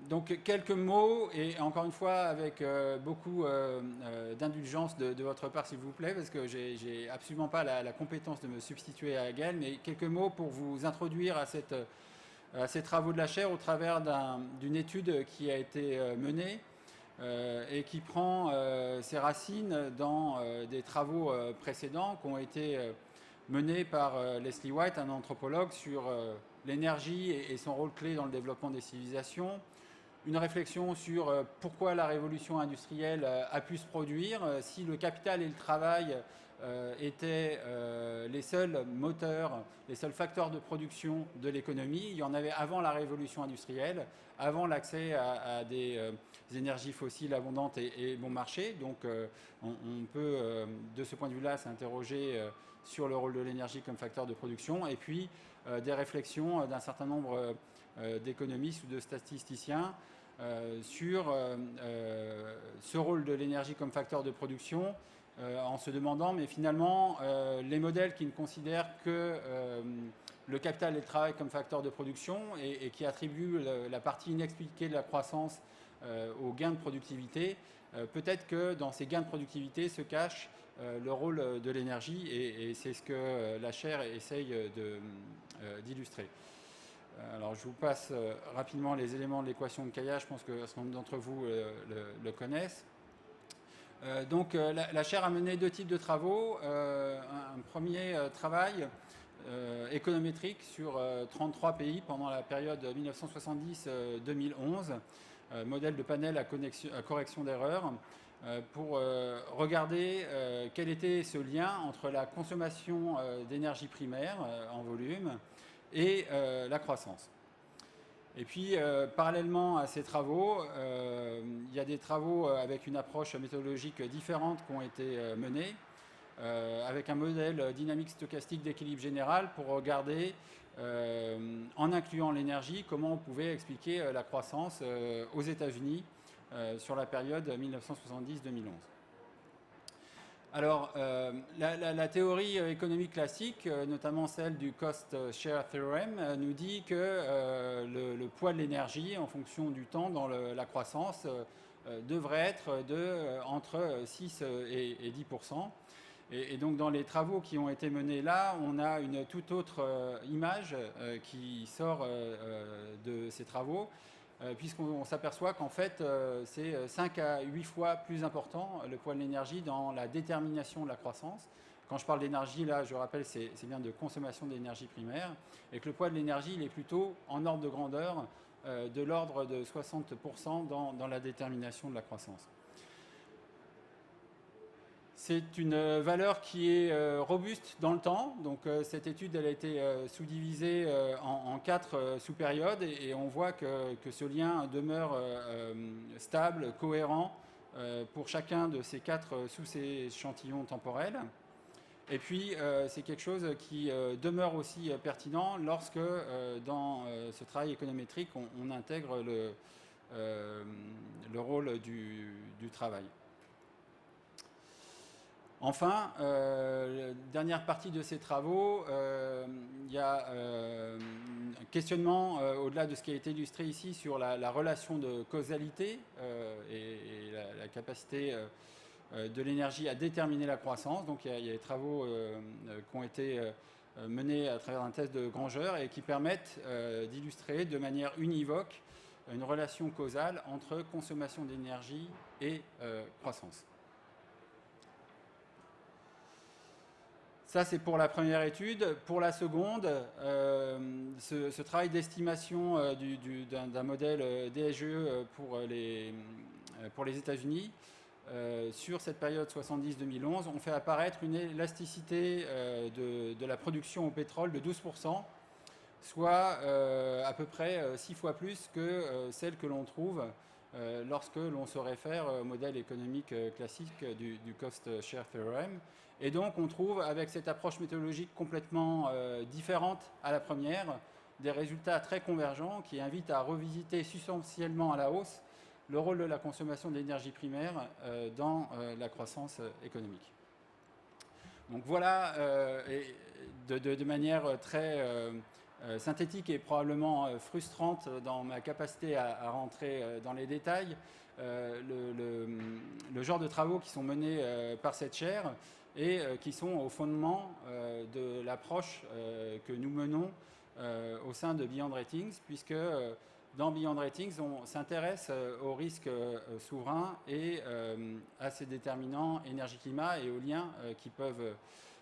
Donc quelques mots, et encore une fois avec beaucoup d'indulgence de votre part s'il vous plaît, parce que j'ai absolument pas la compétence de me substituer à Gaël, mais quelques mots pour vous introduire à ces travaux de la chaire au travers d'une étude qui a été menée et qui prend ses racines dans des travaux précédents qui ont été menés par Leslie White, un anthropologue, sur l'énergie et son rôle clé dans le développement des civilisations. Une réflexion sur pourquoi la révolution industrielle a pu se produire, si le capital et le travail étaient les seuls moteurs, les seuls facteurs de production de l'économie. Il y en avait avant la révolution industrielle, avant l'accès à des énergies fossiles abondantes et bon marché. Donc on peut, de ce point de vue-là, s'interroger sur le rôle de l'énergie comme facteur de production. Et puis des réflexions d'un certain nombre d'économistes ou de statisticiens sur ce rôle de l'énergie comme facteur de production, en se demandant, mais finalement, les modèles qui ne considèrent que le capital et le travail comme facteur de production et qui attribuent la partie inexpliquée de la croissance aux gains de productivité, peut-être que dans ces gains de productivité se cache le rôle de l'énergie, et c'est ce que la chaire essaye d'illustrer. Alors je vous passe rapidement les éléments de l'équation de Kaya, je pense qu'un certain nombre d'entre vous le connaissent. Donc la chaire a mené deux types de travaux. Un premier travail économétrique sur 33 pays pendant la période 1970-2011, modèle de panel à correction d'erreurs, pour regarder quel était ce lien entre la consommation d'énergie primaire en volume et la croissance. Et puis, parallèlement à ces travaux, il y a des travaux avec une approche méthodologique différente qui ont été menés, avec un modèle dynamique stochastique d'équilibre général pour regarder, en incluant l'énergie, comment on pouvait expliquer la croissance aux États-Unis sur la période 1970-2011. Alors, la théorie économique classique, notamment celle du Cost Share Theorem, nous dit que le poids de l'énergie en fonction du temps dans la croissance devrait être entre 6 et 10%. Et donc, dans les travaux qui ont été menés là, on a une toute autre image qui sort de ces travaux, puisqu'on s'aperçoit qu'en fait, c'est 5 à 8 fois plus important le poids de l'énergie dans la détermination de la croissance. Quand je parle d'énergie, là, je rappelle, c'est bien de consommation d'énergie primaire, et que le poids de l'énergie, il est plutôt en ordre de grandeur de l'ordre de 60% dans la détermination de la croissance. C'est une valeur qui est robuste dans le temps. Donc cette étude elle a été sous-divisée en 4 sous-périodes, et on voit que ce lien demeure stable, cohérent pour chacun de ces 4 sous-échantillons temporels. Et puis c'est quelque chose qui demeure aussi pertinent lorsque dans ce travail économétrique on intègre le rôle du travail. Enfin, dernière partie de ces travaux, il y a un questionnement au-delà de ce qui a été illustré ici sur la relation de causalité et la capacité de l'énergie à déterminer la croissance. Donc il y a des travaux qui ont été menés à travers un test de Granger et qui permettent d'illustrer de manière univoque une relation causale entre consommation d'énergie et croissance. Ça, c'est pour la première étude. Pour la seconde, ce travail d'estimation d'un modèle DSGE pour les États-Unis, sur cette période 70-2011, on fait apparaître une élasticité de la production au pétrole de 12%, soit à peu près 6 fois plus que celle que l'on trouve lorsque l'on se réfère au modèle économique classique du Cost Share Theorem. Et donc on trouve avec cette approche méthodologique complètement différente à la première, des résultats très convergents qui invitent à revisiter substantiellement à la hausse le rôle de la consommation d'énergie primaire dans la croissance économique. Donc voilà, de manière très synthétique et probablement frustrante dans ma capacité à rentrer dans les détails, le genre de travaux qui sont menés par cette chaire et qui sont au fondement de l'approche que nous menons au sein de Beyond Ratings, puisque dans Beyond Ratings, on s'intéresse aux risques souverains et à ces déterminants énergie-climat et aux liens qui peuvent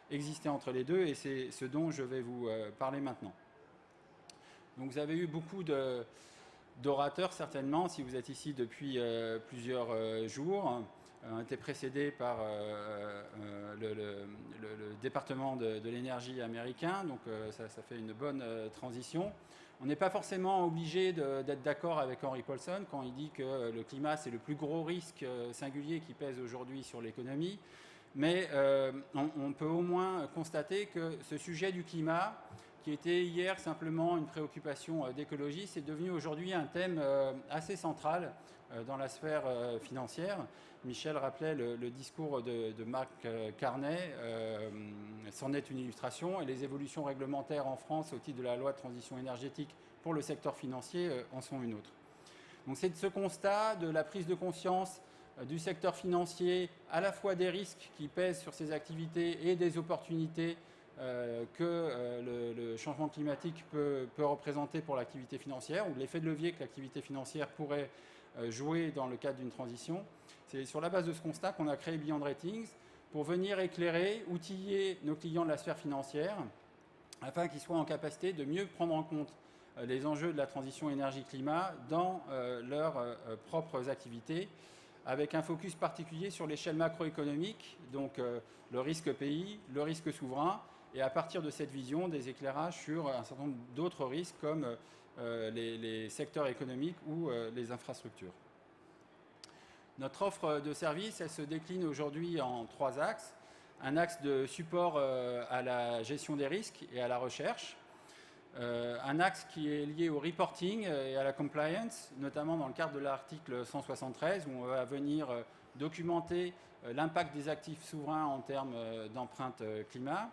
exister entre les deux, et c'est ce dont je vais vous parler maintenant. Donc vous avez eu beaucoup d'orateurs certainement, si vous êtes ici depuis plusieurs jours, ont été précédés par le département de l'énergie américain, donc ça fait une bonne transition. On n'est pas forcément obligé d'être d'accord avec Henry Paulson quand il dit que le climat c'est le plus gros risque singulier qui pèse aujourd'hui sur l'économie, mais on peut au moins constater que ce sujet du climat, qui était hier simplement une préoccupation d'écologie, c'est devenu aujourd'hui un thème assez central dans la sphère financière. Michel rappelait le discours de Mark Carney, c'en est une illustration, et les évolutions réglementaires en France au titre de la loi de transition énergétique pour le secteur financier en sont une autre. Donc c'est de ce constat, de la prise de conscience du secteur financier, à la fois des risques qui pèsent sur ses activités et des opportunités que le changement climatique peut représenter pour l'activité financière, ou l'effet de levier que l'activité financière pourrait jouer dans le cadre d'une transition. C'est sur la base de ce constat qu'on a créé Beyond Ratings pour venir éclairer, outiller nos clients de la sphère financière afin qu'ils soient en capacité de mieux prendre en compte les enjeux de la transition énergie-climat dans leurs propres activités, avec un focus particulier sur l'échelle macroéconomique, donc le risque pays, le risque souverain, et à partir de cette vision, des éclairages sur un certain nombre d'autres risques comme les secteurs économiques ou les infrastructures. Notre offre de services, elle se décline aujourd'hui en 3 axes. Un axe de support à la gestion des risques et à la recherche. Un axe qui est lié au reporting et à la compliance, notamment dans le cadre de l'article 173, où on va venir documenter l'impact des actifs souverains en termes d'empreinte climat,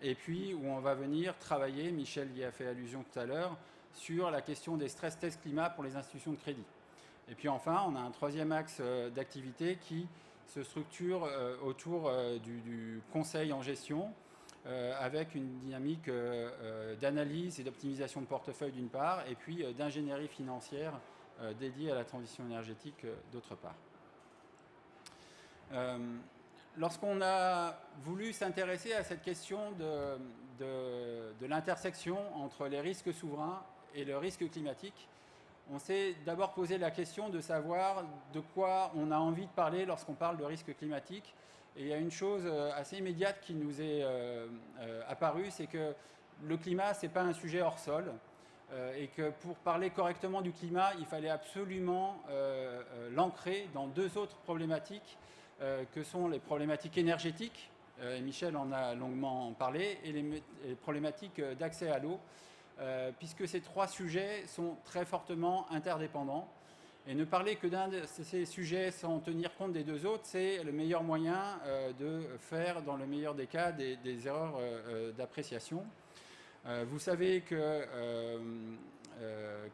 et puis où on va venir travailler, Michel y a fait allusion tout à l'heure, sur la question des stress tests climat pour les institutions de crédit. Et puis enfin, on a un 3e axe d'activité qui se structure autour du conseil en gestion, avec une dynamique d'analyse et d'optimisation de portefeuille d'une part, et puis d'ingénierie financière dédiée à la transition énergétique d'autre part. Lorsqu'on a voulu s'intéresser à cette question de l'intersection entre les risques souverains et le risque climatique, on s'est d'abord posé la question de savoir de quoi on a envie de parler lorsqu'on parle de risque climatique. Et il y a une chose assez immédiate qui nous est apparue, c'est que le climat, ce n'est pas un sujet hors sol, et que pour parler correctement du climat, il fallait absolument l'ancrer dans 2 autres problématiques, que sont les problématiques énergétiques, et Michel en a longuement parlé, et les problématiques d'accès à l'eau, puisque ces 3 sujets sont très fortement interdépendants. Et ne parler que d'un de ces sujets sans tenir compte des 2 autres, c'est le meilleur moyen de faire, dans le meilleur des cas, des erreurs d'appréciation. Vous savez que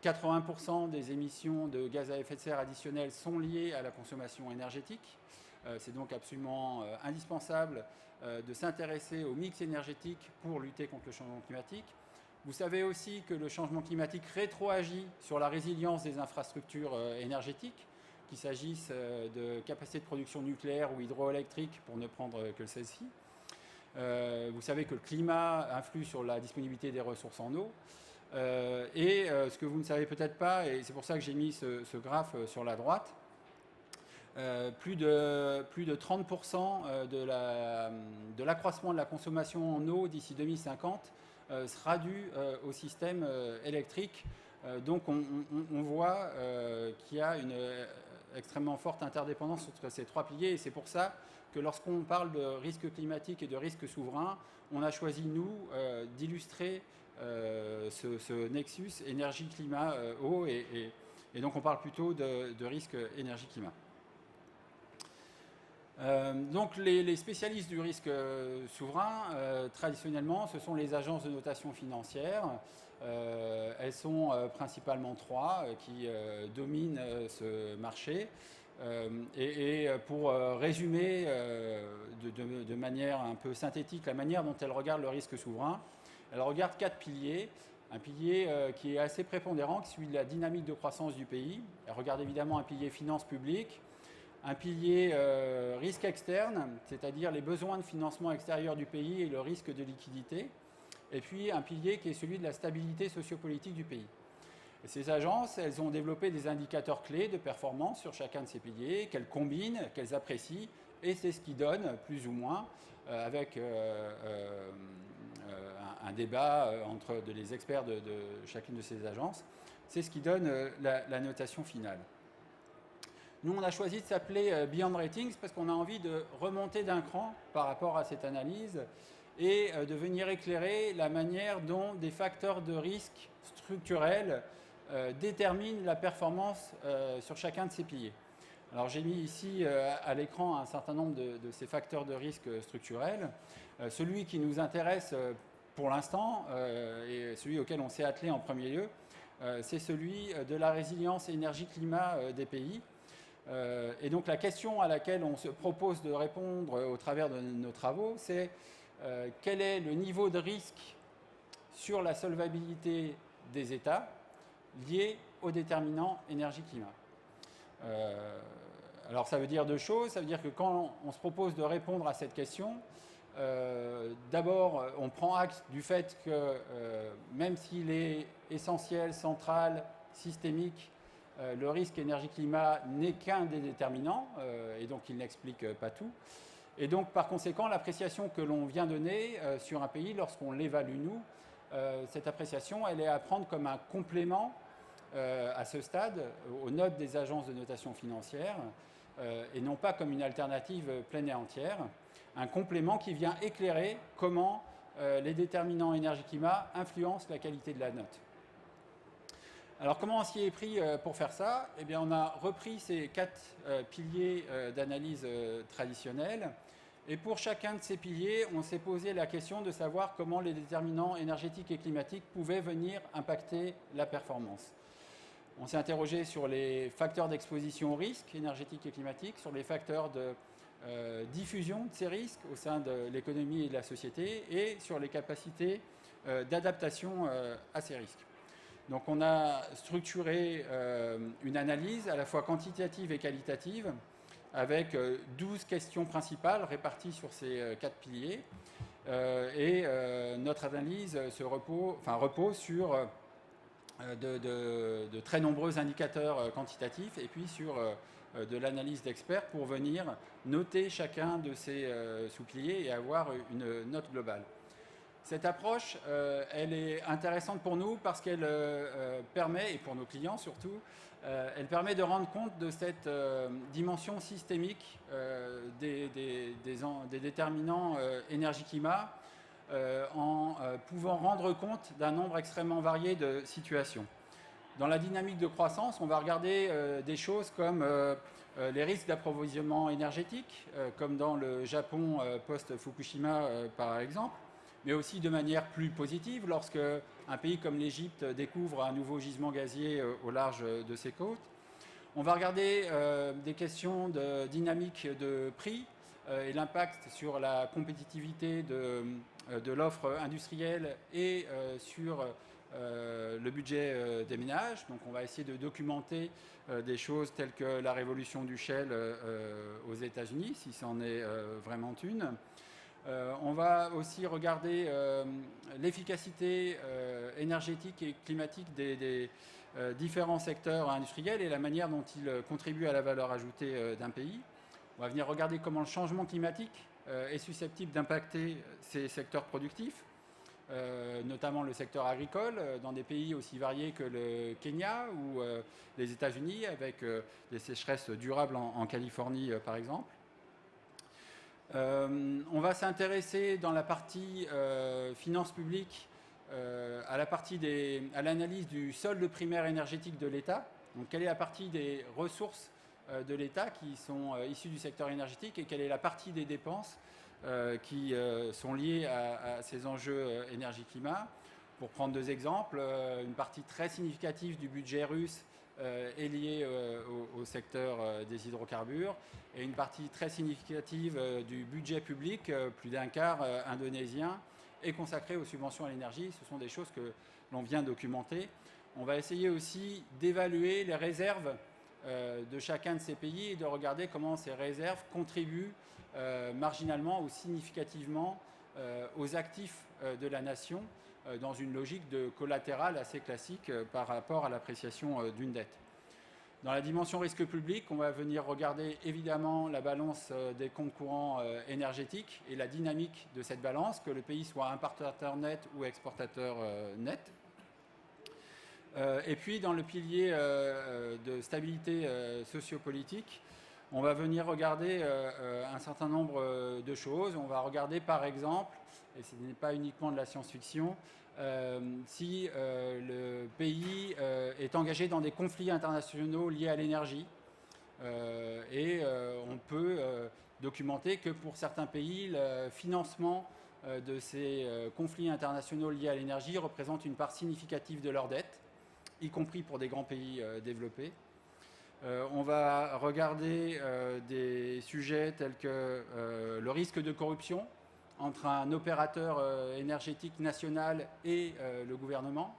80% des émissions de gaz à effet de serre additionnelles sont liées à la consommation énergétique. C'est donc absolument indispensable de s'intéresser au mix énergétique pour lutter contre le changement climatique. Vous savez aussi que le changement climatique rétroagit sur la résilience des infrastructures énergétiques, qu'il s'agisse de capacités de production nucléaire ou hydroélectrique, pour ne prendre que celle-ci. Vous savez que le climat influe sur la disponibilité des ressources en eau. Et ce que vous ne savez peut-être pas, et c'est pour ça que j'ai mis ce graphe sur la droite, plus de 30% de l'accroissement de la consommation en eau d'ici 2050 sera dû au système électrique. Donc on voit qu'il y a une extrêmement forte interdépendance entre ces 3 piliers, et c'est pour ça que lorsqu'on parle de risque climatique et de risque souverain, on a choisi, nous, d'illustrer ce nexus énergie-climat-eau, et donc on parle plutôt de risque énergie-climat. Donc les spécialistes du risque souverain, traditionnellement, ce sont les agences de notation financière. Elles sont principalement trois qui dominent ce marché. Et pour résumer de manière un peu synthétique la manière dont elles regardent le risque souverain, elles regardent 4 piliers. Un pilier qui est assez prépondérant, qui suit la dynamique de croissance du pays. Elles regardent évidemment un pilier finances publiques, un pilier risque externe, c'est-à-dire les besoins de financement extérieur du pays et le risque de liquidité, et puis un pilier qui est celui de la stabilité sociopolitique du pays. Et ces agences, elles ont développé des indicateurs clés de performance sur chacun de ces piliers, qu'elles combinent, qu'elles apprécient, et c'est ce qui donne, plus ou moins, avec un débat entre les experts de chacune de ces agences, c'est ce qui donne la notation finale. Nous, on a choisi de s'appeler Beyond Ratings parce qu'on a envie de remonter d'un cran par rapport à cette analyse et de venir éclairer la manière dont des facteurs de risque structurels déterminent la performance sur chacun de ces piliers. Alors j'ai mis ici à l'écran un certain nombre de ces facteurs de risque structurels. Celui qui nous intéresse pour l'instant et celui auquel on s'est attelé en premier lieu, c'est celui de la résilience énergie-climat des pays. Et donc la question à laquelle on se propose de répondre au travers de nos travaux, c'est quel est le niveau de risque sur la solvabilité des États liés aux déterminants énergie-climat. Alors ça veut dire deux choses. Ça veut dire que quand on se propose de répondre à cette question, d'abord on prend acte du fait que même s'il est essentiel, central, systémique, le risque énergie-climat n'est qu'un des déterminants, et donc il n'explique pas tout. Et donc, par conséquent, l'appréciation que l'on vient donner sur un pays, lorsqu'on l'évalue, nous, cette appréciation, elle est à prendre comme un complément à ce stade aux notes des agences de notation financière, et non pas comme une alternative pleine et entière. Un complément qui vient éclairer comment les déterminants énergie-climat influencent la qualité de la note. Alors comment on s'y est pris pour faire ça? Eh bien on a repris ces 4 piliers d'analyse traditionnels et pour chacun de ces piliers, on s'est posé la question de savoir comment les déterminants énergétiques et climatiques pouvaient venir impacter la performance. On s'est interrogé sur les facteurs d'exposition au risque énergétique et climatique, sur les facteurs de diffusion de ces risques au sein de l'économie et de la société et sur les capacités d'adaptation à ces risques. Donc on a structuré une analyse à la fois quantitative et qualitative avec 12 questions principales réparties sur ces 4 piliers. Notre analyse repose sur de très nombreux indicateurs quantitatifs et puis sur de l'analyse d'experts pour venir noter chacun de ces sous-piliers et avoir une note globale. Cette approche, elle est intéressante pour nous parce qu'elle permet, et pour nos clients surtout, elle permet de rendre compte de cette dimension systémique des déterminants énergie-climat en pouvant rendre compte d'un nombre extrêmement varié de situations. Dans la dynamique de croissance, on va regarder des choses comme les risques d'approvisionnement énergétique, comme dans le Japon post-Fukushima par exemple, mais aussi de manière plus positive lorsque un pays comme l'Égypte découvre un nouveau gisement gazier au large de ses côtes. On va regarder des questions de dynamique de prix et l'impact sur la compétitivité de l'offre industrielle et sur le budget des ménages. Donc on va essayer de documenter des choses telles que la révolution du Shell aux États-Unis, si c'en est vraiment une. On va aussi regarder l'efficacité énergétique et climatique des différents secteurs industriels et la manière dont ils contribuent à la valeur ajoutée d'un pays. On va venir regarder comment le changement climatique est susceptible d'impacter ces secteurs productifs, notamment le secteur agricole, dans des pays aussi variés que le Kenya ou les États-Unis, avec des sécheresses durables en Californie, par exemple. On va s'intéresser dans la partie finances publiques à l'analyse du solde primaire énergétique de l'État. Donc, quelle est la partie des ressources de l'État qui sont issus du secteur énergétique et quelle est la partie des dépenses qui sont liées à ces enjeux énergie-climat. Pour prendre 2 exemples, une partie très significative du budget russe est liée au secteur des hydrocarbures et une partie très significative du budget public, plus d'un quart indonésien, est consacrée aux subventions à l'énergie. Ce sont des choses que l'on vient documenter. On va essayer aussi d'évaluer les réserves de chacun de ces pays et de regarder comment ces réserves contribuent marginalement ou significativement aux actifs de la nation dans une logique de collatéral assez classique par rapport à l'appréciation d'une dette. Dans la dimension risque public, on va venir regarder évidemment la balance des comptes courants énergétiques et la dynamique de cette balance, que le pays soit importateur net ou exportateur net. Et puis dans le pilier de stabilité sociopolitique, on va venir regarder un certain nombre de choses. On va regarder par exemple, et ce n'est pas uniquement de la science-fiction, si le pays est engagé dans des conflits internationaux liés à l'énergie. Et on peut documenter que pour certains pays, le financement de ces conflits internationaux liés à l'énergie représente une part significative de leur dette, y compris pour des grands pays développés. On va regarder des sujets tels que le risque de corruption entre un opérateur énergétique national et le gouvernement.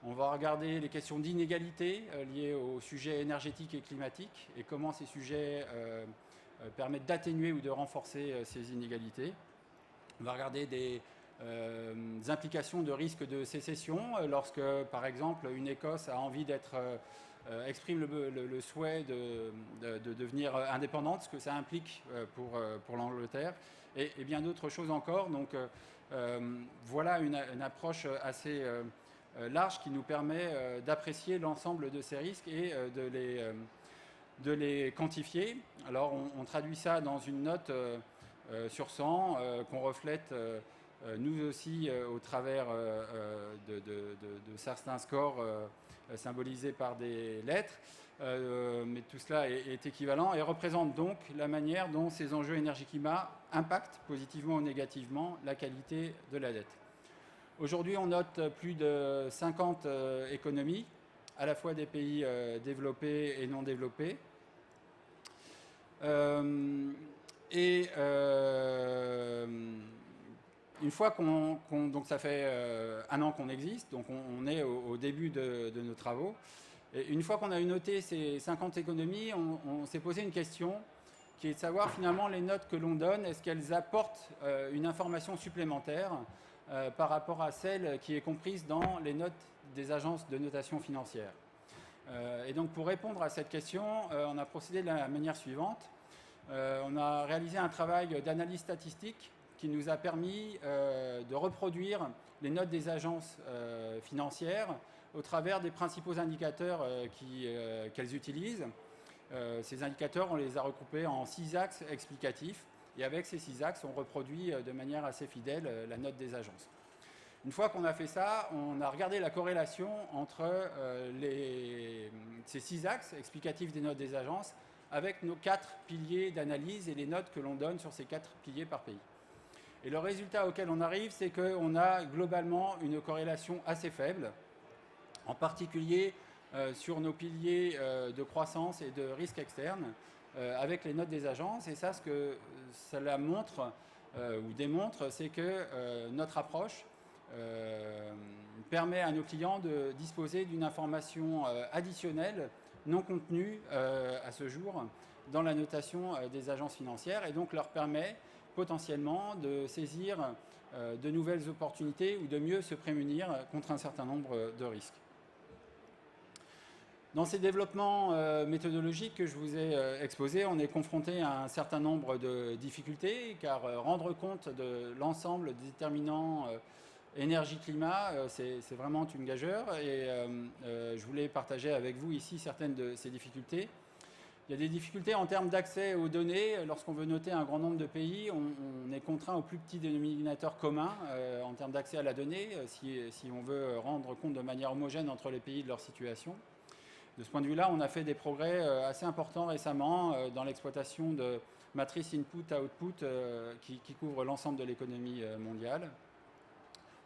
On va regarder les questions d'inégalité liées aux sujets énergétiques et climatiques et comment ces sujets permettent d'atténuer ou de renforcer ces inégalités. On va regarder des implications de risque de sécession lorsque, par exemple, une Écosse a envie d'être exprime le souhait de devenir indépendante, ce que ça implique pour l'Angleterre, et bien d'autres choses encore. Donc voilà une approche assez large qui nous permet d'apprécier l'ensemble de ces risques et de les quantifier. Alors on traduit ça dans une note sur 100 qu'on reflète nous aussi au travers de certains scores symbolisés par des lettres, mais tout cela est équivalent et représente donc la manière dont ces enjeux énergie-climat impactent positivement ou négativement la qualité de la dette. Aujourd'hui, on note plus de 50 économies, à la fois des pays développés et non développés. Une fois donc ça fait un an qu'on existe, donc on est au début de nos travaux. Et une fois qu'on a noté ces 50 économies, on s'est posé une question qui est de savoir finalement les notes que l'on donne, est-ce qu'elles apportent une information supplémentaire par rapport à celle qui est comprise dans les notes des agences de notation financière. Et donc pour répondre à cette question, on a procédé de la manière suivante. On a réalisé un travail d'analyse statistique qui nous a permis de reproduire les notes des agences financières au travers des principaux indicateurs qu'elles utilisent. Ces indicateurs, on les a regroupés en 6 axes explicatifs. Et avec ces 6 axes, on reproduit de manière assez fidèle la note des agences. Une fois qu'on a fait ça, on a regardé la corrélation entre ces 6 axes explicatifs des notes des agences avec nos 4 piliers d'analyse et les notes que l'on donne sur ces 4 piliers par pays. Et le résultat auquel on arrive, c'est qu'on a globalement une corrélation assez faible, en particulier sur nos piliers de croissance et de risque externe, avec les notes des agences. Et ça, ce que cela montre ou démontre, c'est que notre approche permet à nos clients de disposer d'une information additionnelle non contenue à ce jour dans la notation des agences financières et donc leur permet potentiellement de saisir de nouvelles opportunités ou de mieux se prémunir contre un certain nombre de risques. Dans ces développements méthodologiques que je vous ai exposés, on est confronté à un certain nombre de difficultés, car rendre compte de l'ensemble des déterminants énergie-climat, c'est vraiment une gageure, et je voulais partager avec vous ici certaines de ces difficultés. Il y a des difficultés en termes d'accès aux données. Lorsqu'on veut noter un grand nombre de pays, on est contraint au plus petit dénominateur commun en termes d'accès à la donnée, si on veut rendre compte de manière homogène entre les pays de leur situation. De ce point de vue-là, on a fait des progrès assez importants récemment dans l'exploitation de matrices input-output qui couvrent l'ensemble de l'économie mondiale.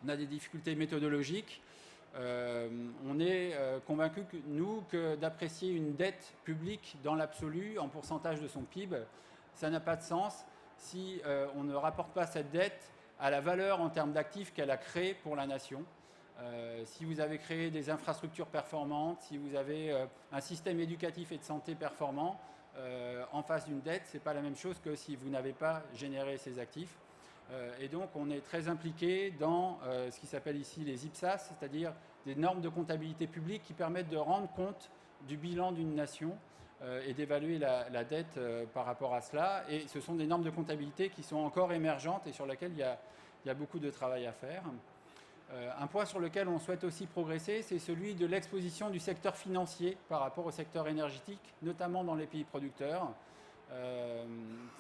On a des difficultés méthodologiques. On est convaincu, nous, que d'apprécier une dette publique dans l'absolu, en pourcentage de son PIB, ça n'a pas de sens si on ne rapporte pas cette dette à la valeur en termes d'actifs qu'elle a créée pour la nation. Si vous avez créé des infrastructures performantes, si vous avez un système éducatif et de santé performant, en face d'une dette, ce n'est pas la même chose que si vous n'avez pas généré ces actifs. Et donc, on est très impliqué dans ce qui s'appelle ici les IPSAS, c'est-à-dire des normes de comptabilité publique qui permettent de rendre compte du bilan d'une nation et d'évaluer la dette par rapport à cela. Et ce sont des normes de comptabilité qui sont encore émergentes et sur lesquelles il y a beaucoup de travail à faire. Un point sur lequel on souhaite aussi progresser, c'est celui de l'exposition du secteur financier par rapport au secteur énergétique, notamment dans les pays producteurs.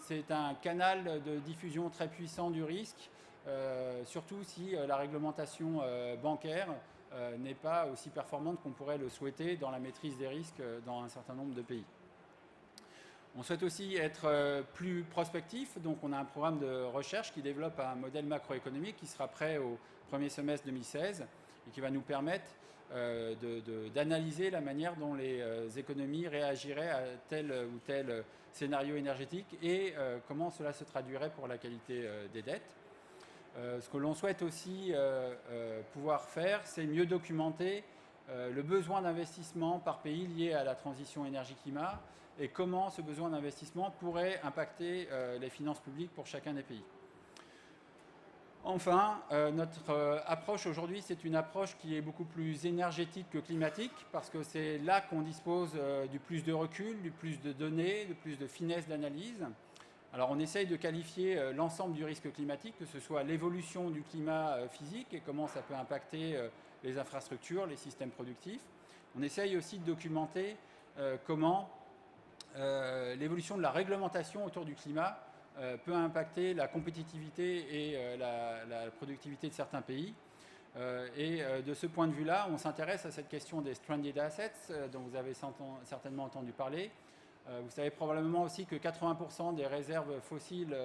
C'est un canal de diffusion très puissant du risque, surtout si la réglementation bancaire n'est pas aussi performante qu'on pourrait le souhaiter dans la maîtrise des risques dans un certain nombre de pays. On souhaite aussi être plus prospectif, donc on a un programme de recherche qui développe un modèle macroéconomique qui sera prêt au premier semestre 2016 et qui va nous permettre d'analyser la manière dont les économies réagiraient à tel ou tel scénario énergétique et comment cela se traduirait pour la qualité des dettes. Ce que l'on souhaite aussi pouvoir faire, c'est mieux documenter le besoin d'investissement par pays lié à la transition énergie-climat et comment ce besoin d'investissement pourrait impacter les finances publiques pour chacun des pays. Enfin, notre approche aujourd'hui, c'est une approche qui est beaucoup plus énergétique que climatique, parce que c'est là qu'on dispose du plus de recul, du plus de données, du plus de finesse d'analyse. Alors on essaye de qualifier l'ensemble du risque climatique, que ce soit l'évolution du climat physique et comment ça peut impacter les infrastructures, les systèmes productifs. On essaye aussi de documenter comment l'évolution de la réglementation autour du climat peut impacter la compétitivité et la productivité de certains pays. Et de ce point de vue-là, on s'intéresse à cette question des stranded assets, dont vous avez certainement entendu parler. Vous savez probablement aussi que 80% des réserves fossiles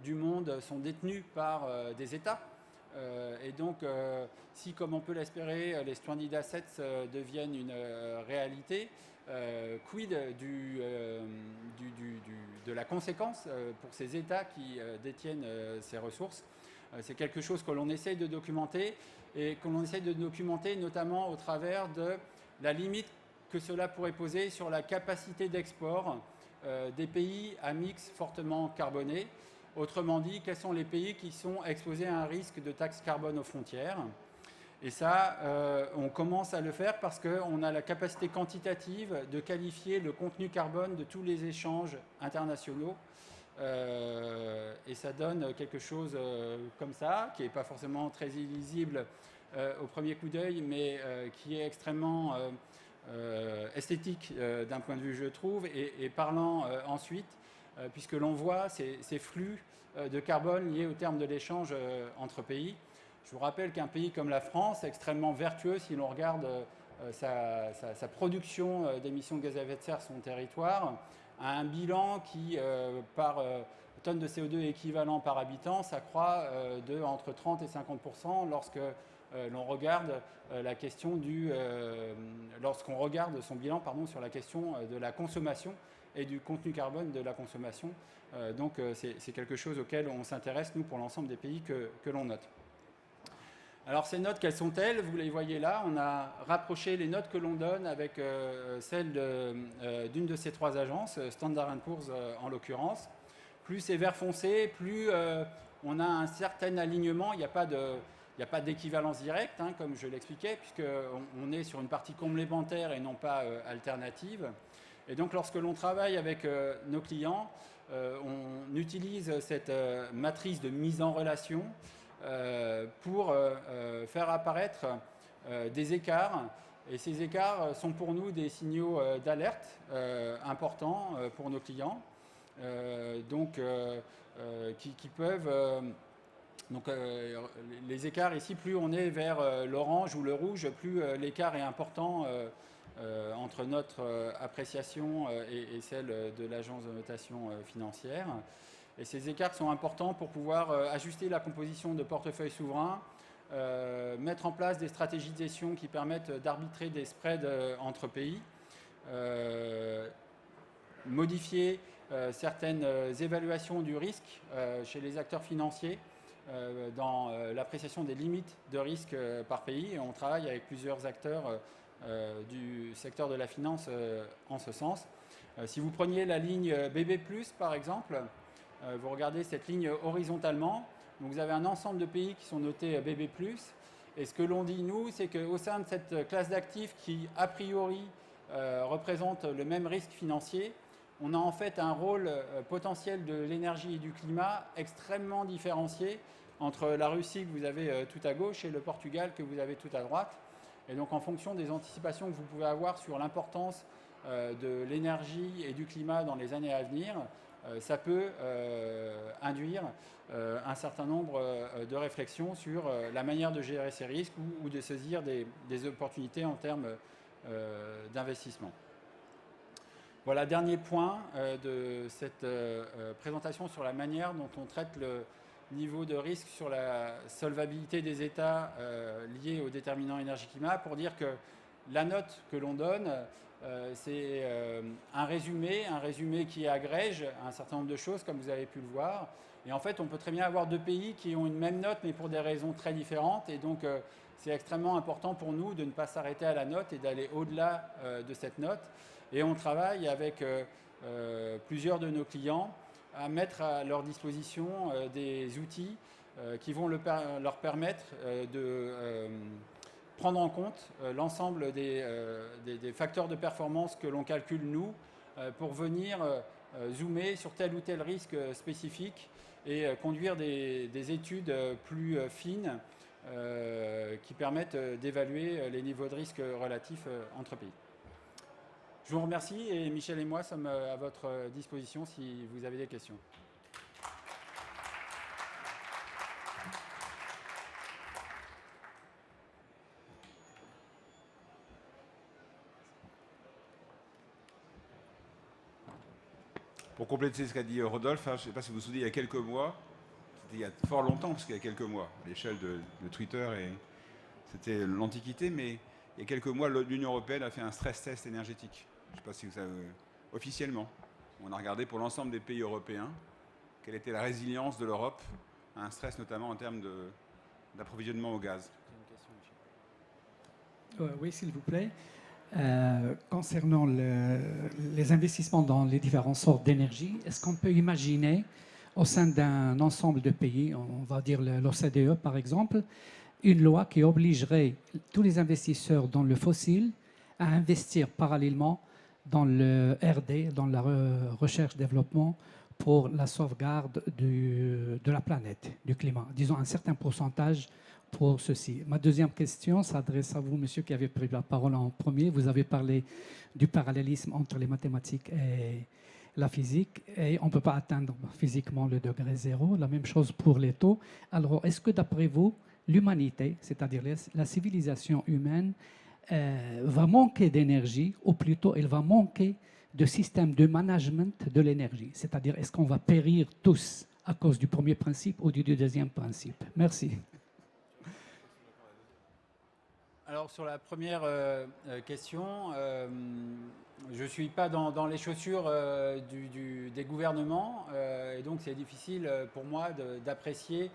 du monde sont détenues par des États. Et donc, si, comme on peut l'espérer, les stranded assets deviennent une réalité, quid de la conséquence pour ces États qui détiennent ces ressources? C'est quelque chose que l'on essaye de documenter et que l'on essaye de documenter notamment au travers de la limite que cela pourrait poser sur la capacité d'export des pays à mix fortement carboné. Autrement dit, quels sont les pays qui sont exposés à un risque de taxe carbone aux frontières? Et ça, on commence à le faire parce qu'on a la capacité quantitative de qualifier le contenu carbone de tous les échanges internationaux. Et ça donne quelque chose comme ça, qui n'est pas forcément très illisible au premier coup d'œil, mais qui est extrêmement esthétique d'un point de vue, je trouve, et parlant ensuite, puisque l'on voit ces flux de carbone liés au terme de l'échange entre pays. Je vous rappelle qu'un pays comme la France est extrêmement vertueux si l'on regarde sa production d'émissions de gaz à effet de serre sur son territoire, a un bilan qui, par tonne de CO2 équivalent par habitant, s'accroît de entre 30 et 50% lorsque l'on regarde la question lorsqu'on regarde son bilan sur la question de la consommation et du contenu carbone de la consommation. Donc c'est quelque chose auquel on s'intéresse, nous, pour l'ensemble des pays que l'on note. Alors ces notes, quelles sont-elles? Vous les voyez là, on a rapproché les notes que l'on donne avec celles d'une de ces trois agences, Standard & Poor's en l'occurrence. Plus c'est vert foncé, plus on a un certain alignement, il n'y a pas d'équivalence directe, hein, comme je l'expliquais, puisqu'on est sur une partie complémentaire et non pas alternative. Et donc lorsque l'on travaille avec nos clients, on utilise cette matrice de mise en relation pour faire apparaître des écarts. Et ces écarts sont pour nous des signaux d'alerte importants pour nos clients, qui peuvent... les écarts ici, plus on est vers l'orange ou le rouge, plus l'écart est important entre notre appréciation et celle de l'agence de notation financière. Et ces écarts sont importants pour pouvoir ajuster la composition de portefeuilles souverains, mettre en place des stratégies de gestion qui permettent d'arbitrer des spreads entre pays, modifier certaines évaluations du risque chez les acteurs financiers dans l'appréciation des limites de risque par pays. Et on travaille avec plusieurs acteurs du secteur de la finance en ce sens. Si vous preniez la ligne BB+, par exemple, vous regardez cette ligne horizontalement, donc vous avez un ensemble de pays qui sont notés BB+, et ce que l'on dit, nous, c'est qu'au sein de cette classe d'actifs qui, a priori, représente le même risque financier, on a en fait un rôle potentiel de l'énergie et du climat extrêmement différencié entre la Russie que vous avez tout à gauche et le Portugal que vous avez tout à droite. Et donc en fonction des anticipations que vous pouvez avoir sur l'importance de l'énergie et du climat dans les années à venir, ça peut induire un certain nombre de réflexions sur la manière de gérer ces risques ou de saisir des opportunités en termes d'investissement. Voilà, dernier point de cette présentation sur la manière dont on traite le niveau de risque sur la solvabilité des États liés aux déterminants énergie-climat, pour dire que la note que l'on donne, c'est un résumé qui agrège un certain nombre de choses, comme vous avez pu le voir. Et en fait, on peut très bien avoir deux pays qui ont une même note, mais pour des raisons très différentes. Et donc, c'est extrêmement important pour nous de ne pas s'arrêter à la note et d'aller au-delà de cette note. Et on travaille avec plusieurs de nos clients à mettre à leur disposition des outils qui vont leur permettre de prendre en compte l'ensemble des facteurs de performance que l'on calcule, nous, pour venir zoomer sur tel ou tel risque spécifique et conduire des études plus fines qui permettent d'évaluer les niveaux de risque relatifs entre pays. Je vous remercie et Michel et moi sommes à votre disposition si vous avez des questions. Pour compléter ce qu'a dit Rodolphe, je ne sais pas si vous vous souvenez, il y a quelques mois, c'était il y a fort longtemps, parce qu'il y a quelques mois, à l'échelle de Twitter, c'était l'Antiquité, mais il y a quelques mois, l'Union européenne a fait un stress test énergétique. Je ne sais pas si vous savez, officiellement. On a regardé pour l'ensemble des pays européens quelle était la résilience de l'Europe à un stress, notamment en termes d'approvisionnement au gaz. Oui, s'il vous plaît. Concernant les investissements dans les différentes sortes d'énergie, est-ce qu'on peut imaginer au sein d'un ensemble de pays, on va dire l'OCDE par exemple, une loi qui obligerait tous les investisseurs dans le fossile à investir parallèlement dans le RD, dans la recherche-développement pour la sauvegarde de la planète, du climat, disons un certain pourcentage pour ceci. Ma deuxième question s'adresse à vous, monsieur, qui avez pris la parole en premier. Vous avez parlé du parallélisme entre les mathématiques et la physique, et on ne peut pas atteindre physiquement le degré zéro. La même chose pour les taux. Alors, est-ce que d'après vous, l'humanité, c'est-à-dire la civilisation humaine, va manquer d'énergie, ou plutôt elle va manquer de système de management de l'énergie? C'est-à-dire, est-ce qu'on va périr tous à cause du premier principe ou du deuxième principe? Merci. Alors sur la première question, je ne suis pas dans les chaussures des gouvernements et donc c'est difficile pour moi d'apprécier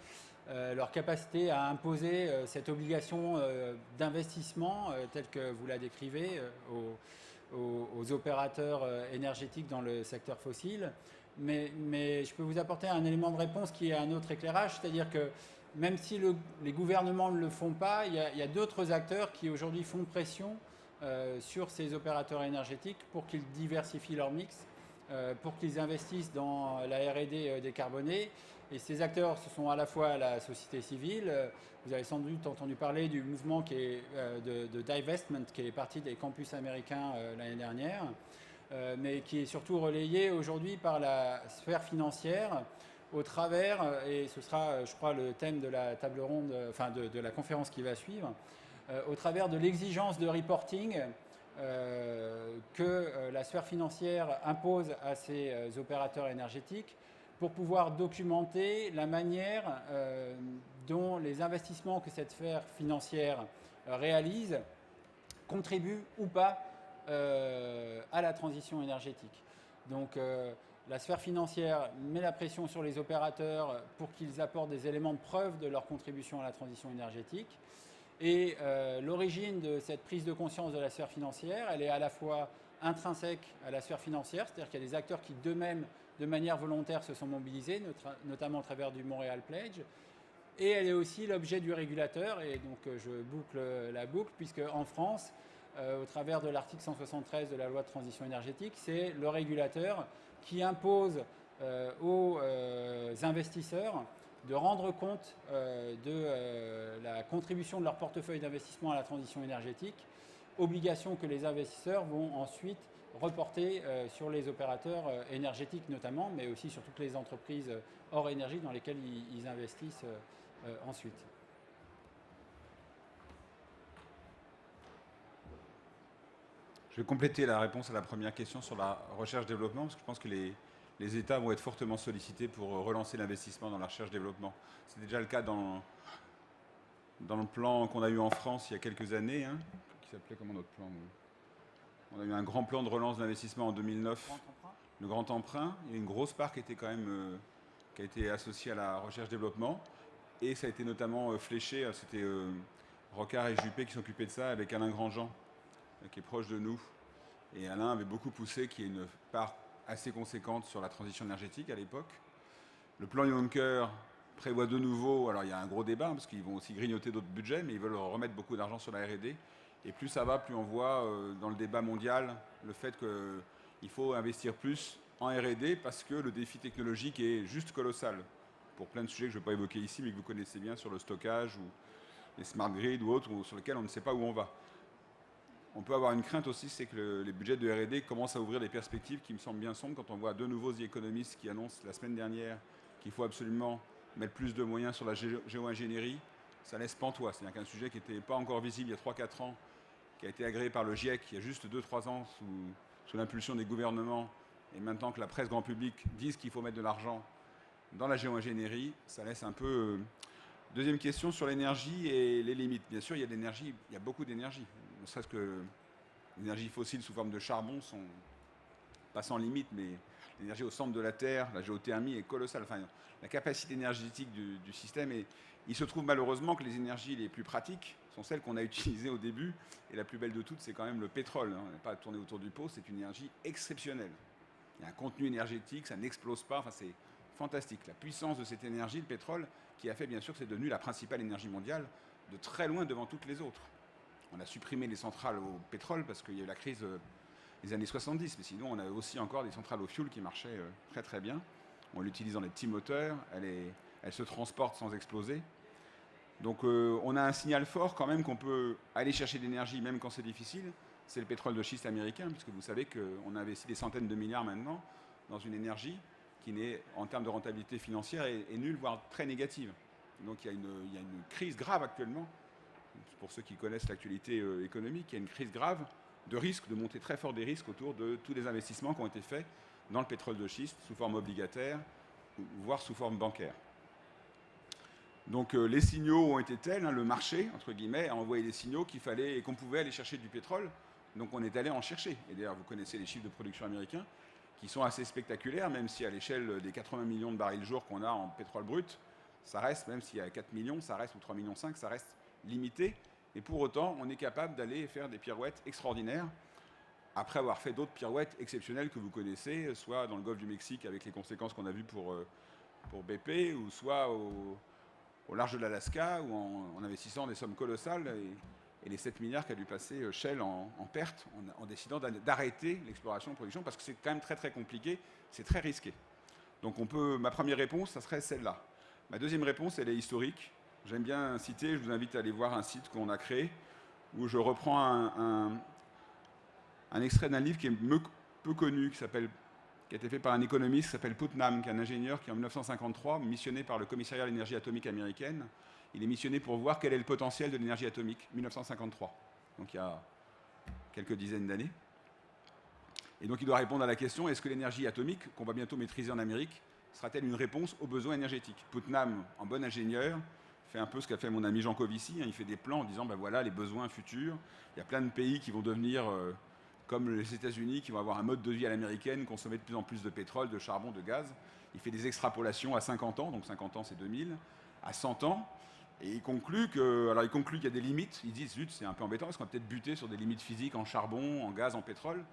leur capacité à imposer cette obligation d'investissement telle que vous la décrivez aux opérateurs énergétiques dans le secteur fossile. Mais je peux vous apporter un élément de réponse qui est un autre éclairage, c'est-à-dire que même si les gouvernements ne le font pas, il y a d'autres acteurs qui aujourd'hui font pression sur ces opérateurs énergétiques pour qu'ils diversifient leur mix, pour qu'ils investissent dans la R&D décarbonée. Et ces acteurs, ce sont à la fois la société civile. Vous avez sans doute entendu parler du mouvement qui est, de divestment qui est parti des campus américains l'année dernière, mais qui est surtout relayé aujourd'hui par la sphère financière au travers, et ce sera, je crois, le thème de la table ronde, enfin de la conférence qui va suivre, au travers de l'exigence de reporting que la sphère financière impose à ces opérateurs énergétiques pour pouvoir documenter la manière dont les investissements que cette sphère financière réalise contribuent ou pas à la transition énergétique. Donc la sphère financière met la pression sur les opérateurs pour qu'ils apportent des éléments de preuve de leur contribution à la transition énergétique. Et l'origine de cette prise de conscience de la sphère financière, elle est à la fois intrinsèque à la sphère financière, c'est-à-dire qu'il y a des acteurs qui d'eux-mêmes, de manière volontaire, se sont mobilisés, notamment à travers du Montréal Pledge. Et elle est aussi l'objet du régulateur, et donc je boucle la boucle, puisque en France, au travers de l'article 173 de la loi de transition énergétique, c'est le régulateur qui impose aux investisseurs de rendre compte de la contribution de leur portefeuille d'investissement à la transition énergétique, obligation que les investisseurs vont ensuite reporter sur les opérateurs énergétiques notamment, mais aussi sur toutes les entreprises hors énergie dans lesquelles ils investissent ensuite. Je vais compléter la réponse à la première question sur la recherche-développement, parce que je pense que les États vont être fortement sollicités pour relancer l'investissement dans la recherche-développement. C'était déjà le cas dans le plan qu'on a eu en France il y a quelques années, hein, qui s'appelait comment notre plan? On a eu un grand plan de relance d'investissement en 2009, le Grand Emprunt. Il y a une grosse part qui était quand même qui a été associée à la recherche-développement, et ça a été notamment fléché. C'était Rocard et Juppé qui s'occupaient de ça avec Alain Grandjean, qui est proche de nous. Et Alain avait beaucoup poussé qu'il y ait une part assez conséquente sur la transition énergétique à l'époque. Le plan Juncker prévoit de nouveau, alors il y a un gros débat, parce qu'ils vont aussi grignoter d'autres budgets, mais ils veulent remettre beaucoup d'argent sur la R&D. Et plus ça va, plus on voit dans le débat mondial le fait qu'il faut investir plus en R&D, parce que le défi technologique est juste colossal. Pour plein de sujets que je ne vais pas évoquer ici, mais que vous connaissez bien, sur le stockage, ou les smart grids ou autres, sur lesquels on ne sait pas où on va. On peut avoir une crainte aussi, c'est que les budgets de R&D commencent à ouvrir des perspectives qui me semblent bien sombres quand on voit deux nouveaux économistes qui annoncent la semaine dernière qu'il faut absolument mettre plus de moyens sur la géo-ingénierie. Ça laisse pantois. C'est-à-dire qu'un sujet qui n'était pas encore visible il y a 3-4 ans, qui a été agréé par le GIEC il y a juste 2-3 ans sous l'impulsion des gouvernements, et maintenant que la presse grand public dise qu'il faut mettre de l'argent dans la géo-ingénierie, ça laisse un peu... Deuxième question sur l'énergie et les limites. Bien sûr, il y a d'énergie, il y a beaucoup d'énergie. Ne serait-ce que l'énergie fossile sous forme de charbon sont pas sans limite, mais l'énergie au centre de la Terre, la géothermie est colossale. Enfin, la capacité énergétique du système, et il se trouve malheureusement que les énergies les plus pratiques sont celles qu'on a utilisées au début, et la plus belle de toutes, c'est quand même le pétrole. On n'est pas tourné autour du pot, c'est une énergie exceptionnelle. Il y a un contenu énergétique, ça n'explose pas, enfin, c'est fantastique. La puissance de cette énergie, le pétrole, qui a fait bien sûr que c'est devenu la principale énergie mondiale, de très loin devant toutes les autres. On a supprimé les centrales au pétrole parce qu'il y a eu la crise des années 70, mais sinon on a aussi encore des centrales au fioul qui marchaient très très bien. On l'utilise dans les petits moteurs, elle se transporte sans exploser. Donc on a un signal fort quand même qu'on peut aller chercher de l'énergie même quand c'est difficile. C'est le pétrole de schiste américain, puisque vous savez qu'on investit des centaines de milliards maintenant dans une énergie qui n'est, en termes de rentabilité financière, est nulle, voire très négative. Donc il y a une crise grave actuellement. Pour ceux qui connaissent l'actualité économique, il y a une crise grave de risque, de montée très forte des risques autour de tous les investissements qui ont été faits dans le pétrole de schiste, sous forme obligataire, voire sous forme bancaire. Donc les signaux ont été tels, hein, le marché, entre guillemets, a envoyé des signaux qu'il fallait et qu'on pouvait aller chercher du pétrole. Donc on est allé en chercher. Et d'ailleurs, vous connaissez les chiffres de production américains, qui sont assez spectaculaires, même si à l'échelle des 80 millions de barils jour qu'on a en pétrole brut, ça reste, même s'il y a 4 millions, ça reste, ou 3,5 millions, ça reste limité. Et pour autant, on est capable d'aller faire des pirouettes extraordinaires, après avoir fait d'autres pirouettes exceptionnelles que vous connaissez, soit dans le golfe du Mexique avec les conséquences qu'on a vues pour BP, ou soit au large de l'Alaska, ou en investissant des sommes colossales, et les 7 milliards qu'a dû passer Shell en perte, en décidant d'arrêter l'exploration et production, parce que c'est quand même très très compliqué, c'est très risqué. Donc ma première réponse, ça serait celle-là. Ma deuxième réponse, elle est historique. J'aime bien citer, je vous invite à aller voir un site qu'on a créé, où je reprends un extrait d'un livre qui est peu connu, qui a été fait par un économiste qui s'appelle Putnam, qui est un ingénieur qui, en 1953, missionné par le commissariat à l'énergie atomique américaine, il est missionné pour voir quel est le potentiel de l'énergie atomique, 1953. Donc il y a quelques dizaines d'années. Et donc il doit répondre à la question, est-ce que l'énergie atomique, qu'on va bientôt maîtriser en Amérique, sera-t-elle une réponse aux besoins énergétiques? Putnam, en bon ingénieur, fait un peu ce qu'a fait mon ami Jean Covici, il fait des plans en disant, ben voilà les besoins futurs, il y a plein de pays qui vont devenir comme les États-Unis, qui vont avoir un mode de vie à l'américaine, consommer de plus en plus de pétrole, de charbon, de gaz. Il fait des extrapolations à 50 ans, donc 50 ans c'est 2000, à 100 ans, et il conclut qu'il y a des limites. Il dit, zut, c'est un peu embêtant, parce qu'on va peut-être buter sur des limites physiques en charbon, en gaz, en pétrole.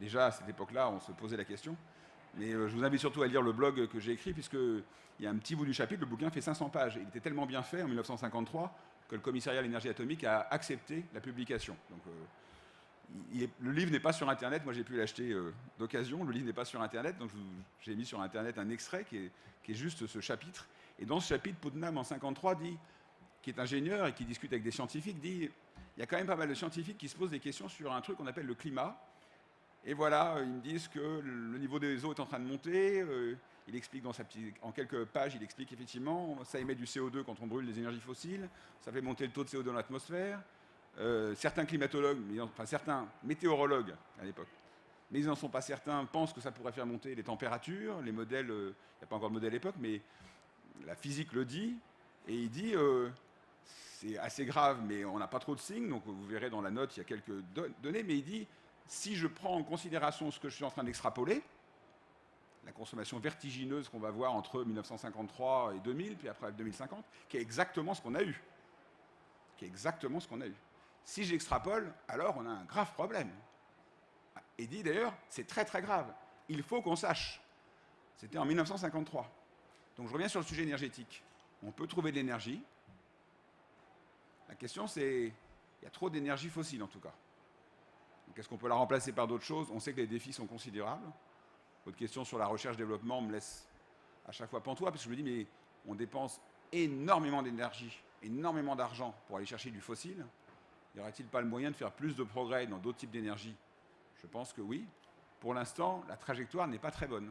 Déjà, à cette époque-là, on se posait la question. Mais je vous invite surtout à lire le blog que j'ai écrit, puisqu'il y a un petit bout du chapitre, le bouquin fait 500 pages. Il était tellement bien fait en 1953 que le commissariat à l'énergie atomique a accepté la publication. Donc, le livre n'est pas sur Internet, moi j'ai pu l'acheter d'occasion, le livre n'est pas sur Internet, donc j'ai mis sur Internet un extrait qui est juste ce chapitre. Et dans ce chapitre, Putnam en 1953 dit, qui est ingénieur et qui discute avec des scientifiques, dit il y a quand même pas mal de scientifiques qui se posent des questions sur un truc qu'on appelle le climat. Et voilà, ils me disent que le niveau des eaux est en train de monter. Il explique en quelques pages, il explique effectivement, ça émet du CO2 quand on brûle des énergies fossiles, ça fait monter le taux de CO2 dans l'atmosphère. Certains climatologues, enfin certains météorologues à l'époque, mais ils n'en sont pas certains, pensent que ça pourrait faire monter les températures. Les modèles, il n'y a pas encore de modèle à l'époque, mais la physique le dit. Et il dit, c'est assez grave, mais on n'a pas trop de signes, donc vous verrez dans la note, il y a quelques données, mais il dit, si je prends en considération ce que je suis en train d'extrapoler, la consommation vertigineuse qu'on va voir entre 1953 et 2000, puis après 2050, qui est exactement ce qu'on a eu. Si j'extrapole, alors on a un grave problème. Et dit d'ailleurs, c'est très très grave. Il faut qu'on sache. C'était en 1953. Donc je reviens sur le sujet énergétique. On peut trouver de l'énergie. La question c'est, il y a trop d'énergie fossile en tout cas. Est-ce qu'on peut la remplacer par d'autres choses? On sait que les défis sont considérables. Votre question sur la recherche-développement me laisse à chaque fois pantois, parce que je me dis, mais on dépense énormément d'énergie, énormément d'argent pour aller chercher du fossile. Y aurait-il pas le moyen de faire plus de progrès dans d'autres types d'énergie? Je pense que oui. Pour l'instant, la trajectoire n'est pas très bonne.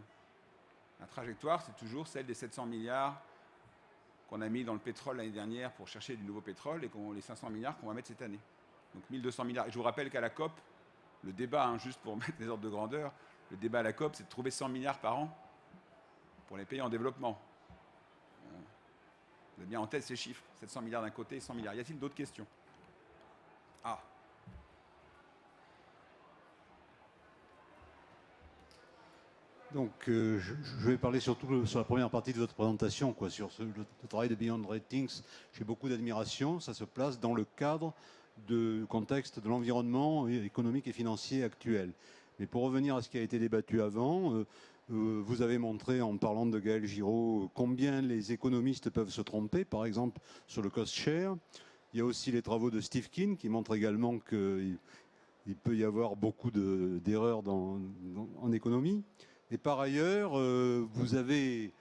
La trajectoire, c'est toujours celle des 700 milliards qu'on a mis dans le pétrole l'année dernière pour chercher du nouveau pétrole et les 500 milliards qu'on va mettre cette année. Donc 1200 milliards. Et je vous rappelle qu'à la COP, le débat, juste pour mettre les ordres de grandeur, le débat à la COP, c'est de trouver 100 milliards par an pour les pays en développement. Vous avez bien en tête ces chiffres, 700 milliards d'un côté, 100 milliards. Y a-t-il d'autres questions? Ah. Donc, je vais parler surtout sur la première partie de votre présentation, sur le travail de Beyond Ratings. J'ai beaucoup d'admiration. Ça se place dans le cadre du contexte de l'environnement économique et financier actuel. Mais pour revenir à ce qui a été débattu avant, vous avez montré en parlant de Gaël Giraud combien les économistes peuvent se tromper, par exemple sur le cost share. Il y a aussi les travaux de Steve Keen qui montrent également qu'il peut y avoir beaucoup d'erreurs en économie. Et par ailleurs, vous avez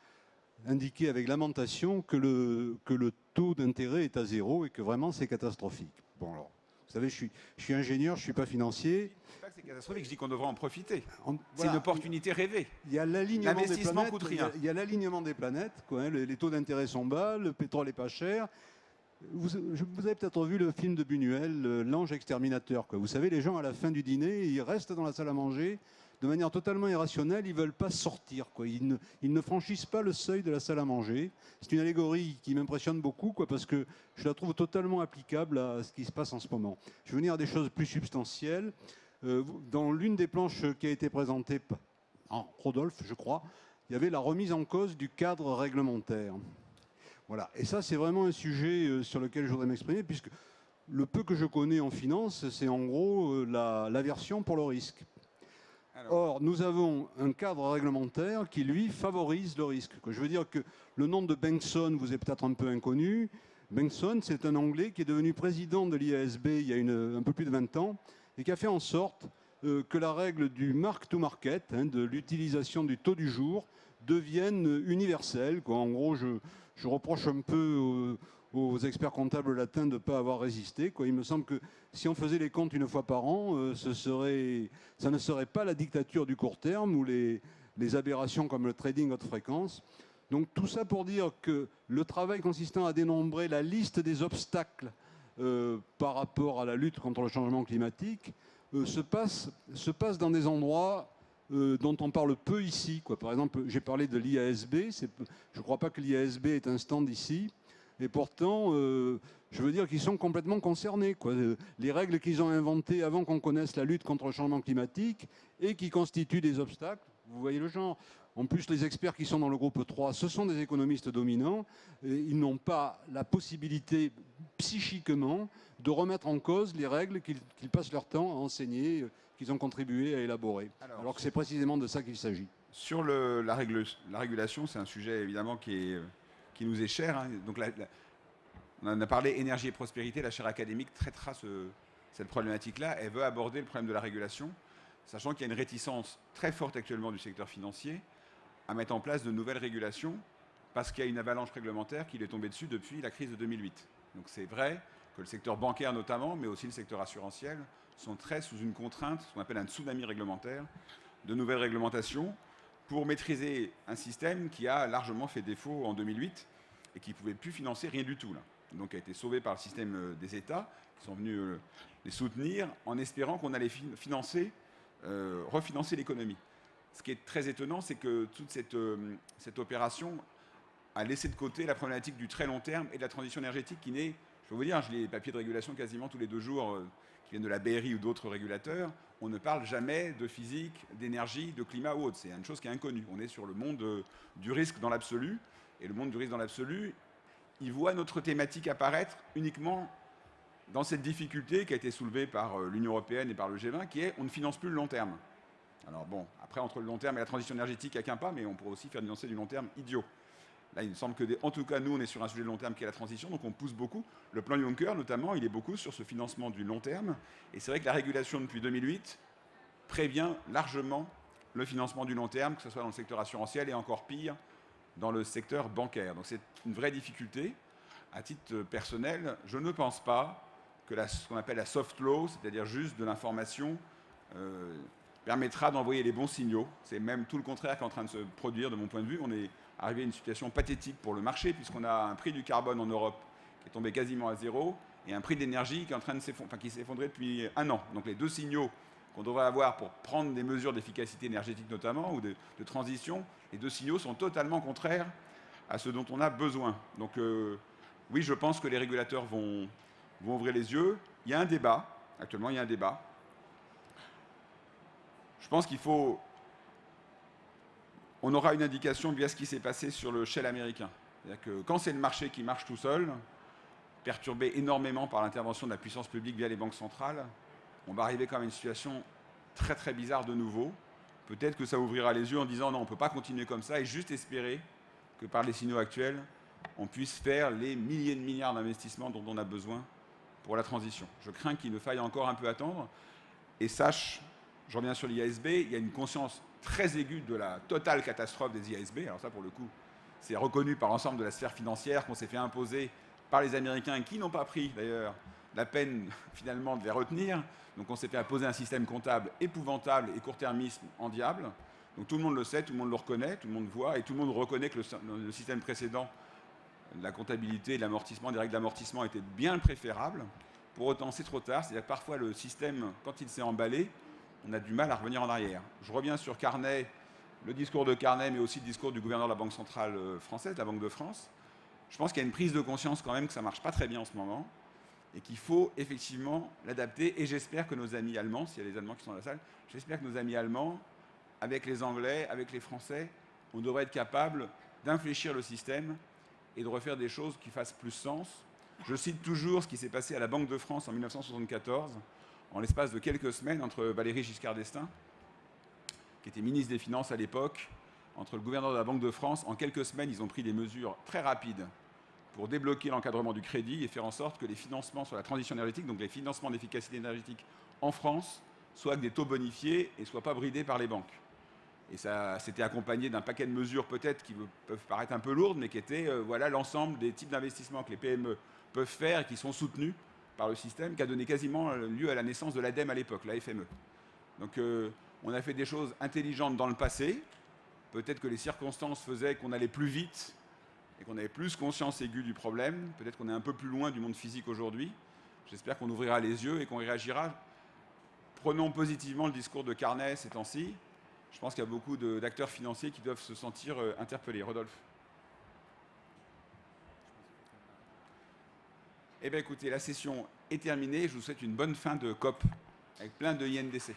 indiqué avec lamentation que le taux d'intérêt est à zéro et que vraiment c'est catastrophique. Bon alors, vous savez, je suis ingénieur, je ne suis pas financier. Je ne dis pas que c'est catastrophique, je dis qu'on devrait en profiter. Voilà. C'est une opportunité rêvée. Il y a l'alignement des L'investissement planètes. coûte rien. Il y a l'alignement des planètes. Les taux d'intérêt sont bas, le pétrole n'est pas cher. Vous avez peut-être vu le film de Buñuel, L'ange exterminateur. Vous savez, les gens à la fin du dîner, ils restent dans la salle à manger de manière totalement irrationnelle, ils ne veulent pas sortir. Ils ne franchissent pas le seuil de la salle à manger. C'est une allégorie qui m'impressionne beaucoup, parce que je la trouve totalement applicable à ce qui se passe en ce moment. Je vais venir à des choses plus substantielles. Dans l'une des planches qui a été présentée par Rodolphe, je crois, il y avait la remise en cause du cadre réglementaire. Voilà. Et ça, c'est vraiment un sujet sur lequel je voudrais m'exprimer, puisque le peu que je connais en finance, c'est en gros l'aversion pour le risque. Or, nous avons un cadre réglementaire qui, lui, favorise le risque. Je veux dire que le nom de Bankson vous est peut-être un peu inconnu. Bankson, c'est un Anglais qui est devenu président de l'IASB il y a un peu plus de 20 ans et qui a fait en sorte que la règle du mark-to-market, de l'utilisation du taux du jour, devienne universelle. En gros, je reproche un peu aux experts comptables latins de ne pas avoir résisté. Il me semble que si on faisait les comptes une fois par an, ça ne serait pas la dictature du court terme ou les aberrations comme le trading haute fréquence. Donc tout ça pour dire que le travail consistant à dénombrer la liste des obstacles par rapport à la lutte contre le changement climatique se passe dans des endroits dont on parle peu ici, quoi. Par exemple, j'ai parlé de l'IASB. Je ne crois pas que l'IASB est un stand ici. Et pourtant, je veux dire qu'ils sont complètement concernés, quoi. Les règles qu'ils ont inventées avant qu'on connaisse la lutte contre le changement climatique et qui constituent des obstacles, vous voyez le genre. En plus, les experts qui sont dans le groupe 3, ce sont des économistes dominants. Et ils n'ont pas la possibilité psychiquement de remettre en cause les règles qu'ils passent leur temps à enseigner, qu'ils ont contribué à élaborer. Alors que c'est précisément de ça qu'il s'agit. Sur la régulation, c'est un sujet évidemment qui nous est cher. Hein. Donc on en a parlé, énergie et prospérité. La chaire académique traitera cette problématique-là. Elle veut aborder le problème de la régulation, sachant qu'il y a une réticence très forte actuellement du secteur financier à mettre en place de nouvelles régulations parce qu'il y a une avalanche réglementaire qui lui est tombée dessus depuis la crise de 2008. Donc c'est vrai que le secteur bancaire notamment, mais aussi le secteur assurantiel, sont très sous une contrainte, ce qu'on appelle un tsunami réglementaire, de nouvelles réglementations pour maîtriser un système qui a largement fait défaut en 2008 et qui ne pouvait plus financer rien du tout, là. Donc a été sauvé par le système des États qui sont venus les soutenir en espérant qu'on allait refinancer l'économie. Ce qui est très étonnant, c'est que toute cette opération a laissé de côté la problématique du très long terme et de la transition énergétique qui n'est, je peux vous dire, je lis les papiers de régulation quasiment tous les 2 jours qui viennent de la BRI ou d'autres régulateurs, on ne parle jamais de physique, d'énergie, de climat ou autre. C'est une chose qui est inconnue. On est sur le monde du risque dans l'absolu. Et le monde du risque dans l'absolu, il voit notre thématique apparaître uniquement dans cette difficulté qui a été soulevée par l'Union européenne et par le G20, qui est on ne finance plus le long terme. Alors bon, après, entre le long terme et la transition énergétique, il n'y a qu'un pas, mais on pourrait aussi faire nuancer du long terme idiot. Là, il me semble que, en tout cas, nous, on est sur un sujet de long terme qui est la transition, donc on pousse beaucoup. Le plan Juncker, notamment, il est beaucoup sur ce financement du long terme. Et c'est vrai que la régulation depuis 2008 prévient largement le financement du long terme, que ce soit dans le secteur assurantiel et encore pire, dans le secteur bancaire. Donc c'est une vraie difficulté. À titre personnel, je ne pense pas que ce qu'on appelle la soft law, c'est-à-dire juste de l'information, permettra d'envoyer les bons signaux. C'est même tout le contraire qui est en train de se produire, de mon point de vue. On est arrivé à une situation pathétique pour le marché, puisqu'on a un prix du carbone en Europe qui est tombé quasiment à zéro, et un prix d'énergie qui est en train de qui s'est effondré depuis 1 an. Donc les 2 signaux qu'on devrait avoir pour prendre des mesures d'efficacité énergétique notamment, ou de transition, les 2 signaux sont totalement contraires à ce dont on a besoin. Donc oui, je pense que les régulateurs vont ouvrir les yeux. Il y a un débat, actuellement il y a un débat. Je pense qu'il faut... On aura une indication via ce qui s'est passé sur le Shell américain. C'est-à-dire que quand c'est le marché qui marche tout seul, perturbé énormément par l'intervention de la puissance publique via les banques centrales, on va arriver quand même à une situation très très bizarre de nouveau. Peut-être que ça ouvrira les yeux en disant non, on ne peut pas continuer comme ça et juste espérer que par les signaux actuels, on puisse faire les milliers de milliards d'investissements dont on a besoin pour la transition. Je crains qu'il ne faille encore un peu attendre. Et sache, je reviens sur l'IASB, il y a une conscience très aiguë de la totale catastrophe des IASB. Alors ça, pour le coup, c'est reconnu par l'ensemble de la sphère financière qu'on s'est fait imposer par les Américains qui n'ont pas pris, d'ailleurs, la peine, finalement, de les retenir. Donc on s'est fait imposer un système comptable épouvantable et court-termisme endiable. Donc tout le monde le sait, tout le monde le reconnaît, tout le monde voit, et tout le monde reconnaît que le système précédent, la comptabilité et l'amortissement, des règles d'amortissement étaient bien préférables. Pour autant, c'est trop tard. C'est-à-dire que parfois, le système, quand il s'est emballé, on a du mal à revenir en arrière. Je reviens sur Carnet, le discours de Carnet, mais aussi le discours du gouverneur de la Banque centrale française, la Banque de France. Je pense qu'il y a une prise de conscience quand même que ça ne marche pas très bien en ce moment et qu'il faut effectivement l'adapter. Et j'espère que nos amis allemands, s'il y a des Allemands qui sont dans la salle, j'espère que nos amis allemands, avec les Anglais, avec les Français, on devrait être capable d'infléchir le système et de refaire des choses qui fassent plus sens. Je cite toujours ce qui s'est passé à la Banque de France en 1974, en l'espace de quelques semaines, entre Valéry Giscard d'Estaing, qui était ministre des Finances à l'époque, entre le gouverneur de la Banque de France. En quelques semaines, ils ont pris des mesures très rapides pour débloquer l'encadrement du crédit et faire en sorte que les financements sur la transition énergétique, donc les financements d'efficacité énergétique en France, soient avec des taux bonifiés et ne soient pas bridés par les banques. Et ça s'était accompagné d'un paquet de mesures peut-être qui peuvent paraître un peu lourdes, mais qui étaient voilà, l'ensemble des types d'investissements que les PME peuvent faire et qui sont soutenus par le système, qui a donné quasiment lieu à la naissance de l'ADEME à l'époque, la FME. Donc on a fait des choses intelligentes dans le passé. Peut-être que les circonstances faisaient qu'on allait plus vite et qu'on avait plus conscience aiguë du problème. Peut-être qu'on est un peu plus loin du monde physique aujourd'hui. J'espère qu'on ouvrira les yeux et qu'on réagira prenons positivement le discours de Carnet ces temps-ci. Je pense qu'il y a beaucoup d'acteurs financiers qui doivent se sentir interpellés. Rodolphe. Eh bien écoutez, la session est terminée. Je vous souhaite une bonne fin de COP avec plein de INDC.